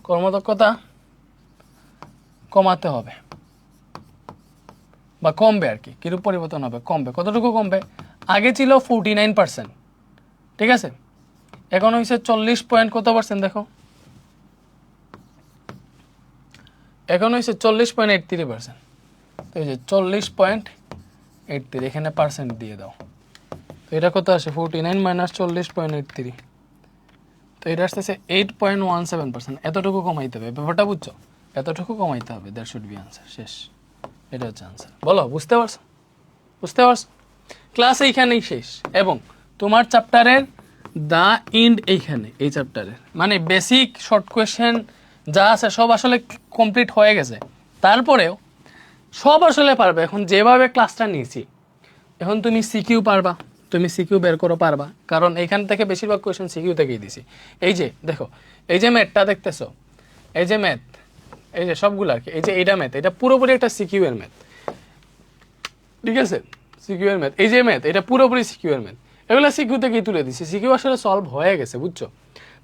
কর্মদক্ষতা কমাতে হবে বা কমবে আর কি, কিরূপ পরিবর্তন হবে, কমবে। কতটুকু কমবে? আগে ছিল 49%, ঠিক আছে, এখন হয়েছে 40 পয়েন্ট কত পার্সেন্ট দেখো, এখন হয়েছে 40.83%। তো এই যে 40.83, এখানে পার্সেন্ট দিয়ে দাও, তো এটা কত আসে 49 মাইনাস 40.83, তো এটা আসতেছে 8.17%। এতটুকু কমাইতে হবে, ব্যাপারটা বুঝছো, এতটুকু কমাইতে হবে, দ্যাট শুড বি আনসার। শেষ, এটা হচ্ছে আনসার। বলো বুঝতে পারছো? বুঝতে পারছো? ক্লাস এইখানেই শেষ, এবং তোমার চ্যাপ্টারের দা ইন্ড এইখানে, এই চ্যাপ্টারের মানে বেসিক শর্ট কোয়েশ্চেন যা আছে সব আসলে কমপ্লিট হয়ে গেছে। তারপরেও সব আসলে পারবে, এখন যেভাবে ক্লাসটা নিয়েছি, এখন তুমি সিকিউ পারবা, তুমি সিকিউ বের করো পারবা, কারণ এইখান থেকে বেশিরভাগ কোয়েশ্চেন সিকিউ থেকেই দিছি। এই যে দেখো, এই যে ম্যাথটা দেখতেছো, এই যে ম্যাথ, এই যে সবগুলো আর কি, এই যে এইটা ম্যাথ, এটা পুরোপুরি একটা সিকিউ এর ম্যাথ, ঠিক আছে, সিকিউ এর ম্যাথ। এই যে ম্যাথ, এটা পুরোপুরি সিকিউ এর ম্যাথ, এগুলো সিকিউ থেকেই তুলে দিছি, সিকিউ আসলে সলভ হয়ে গেছে, বুঝছো।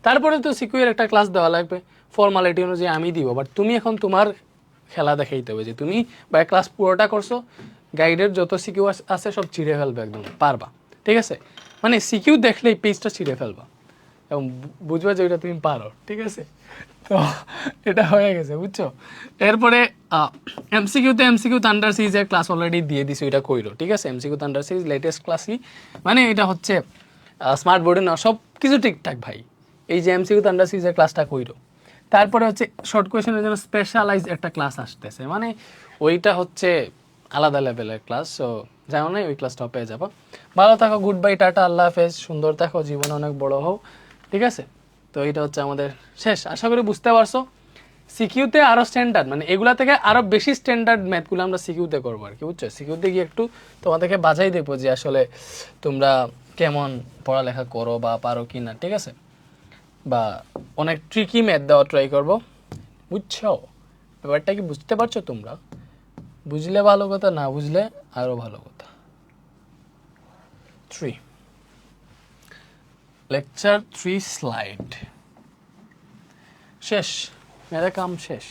তারপরে তো সিকিউ এর একটা ক্লাস দেওয়া লাগবে, ফর্মালিটি অনুযায়ী আমি দিব, বাট তুমি এখন তোমার খেলা দেখাইতে হবে যে তুমি বা ক্লাস পুরোটা করছো, গাইডের যত সিকিউ আছে সব ছিঁড়ে ফেলবে, একদম পারবা, ঠিক আছে। মানে সিকিউ দেখলেই পেজটা ছিঁড়ে ফেলবা এবং বুঝবা যে ওইটা তুমি পারো, ঠিক আছে। তো এটা হয়ে গেছে, বুঝছো। এরপরে এমসিকিউ থান্ডার সিরিজের ক্লাস অলরেডি দিয়ে দিছি, ওইটা কইরো, ঠিক আছে। এমসিকিউ থান্ডার সিরিজ লেটেস্ট ক্লাসই, মানে এটা হচ্ছে স্মার্ট বোর্ডে না, সব কিছু ঠিকঠাক ভাই। এই যে এমসিকিউ থান্ডার সিরিজের ক্লাসটা কইরো। তারপরে হচ্ছে শর্ট কোয়েশনের জন্য স্পেশালাইজ একটা ক্লাস আসতেছে, মানে ওইটা হচ্ছে আলাদা লেভেলের ক্লাস। সো জানো না, ওই ক্লাসটাও পেয়ে যাবো। ভালো থাকো, গুড বাই, টাটা, আল্লাহ হাফেজ, সুন্দর থাকো, জীবনে অনেক বড় হও, ঠিক আছে। তো এইটা হচ্ছে আমাদের শেষ, আশা করি বুঝতে পারছো। সিকিউতে আরও স্ট্যান্ডার্ড, মানে এগুলা থেকে আরও বেশি স্ট্যান্ডার্ড ম্যাথগুলো আমরা সিকিউতে করবো আর কি, বুঝছো। সিকিউতে গিয়ে একটু তোমাদেরকে বাজাই দেবো যে আসলে তোমরা কেমন পড়ালেখা করো বা পারো কি না, ঠিক আছে। বা অনেক ট্রিকি ম্যাথ দেওয়া ট্রাই করবো, বুঝছো। ব্যাপারটা কি বুঝতে পারছো তোমরা? বুঝলে ভালো কথা, না বুঝলে আরও ভালো কথা। 3 লেকচার 3 স্লাইড শেষ, মেরে কাম শেষ।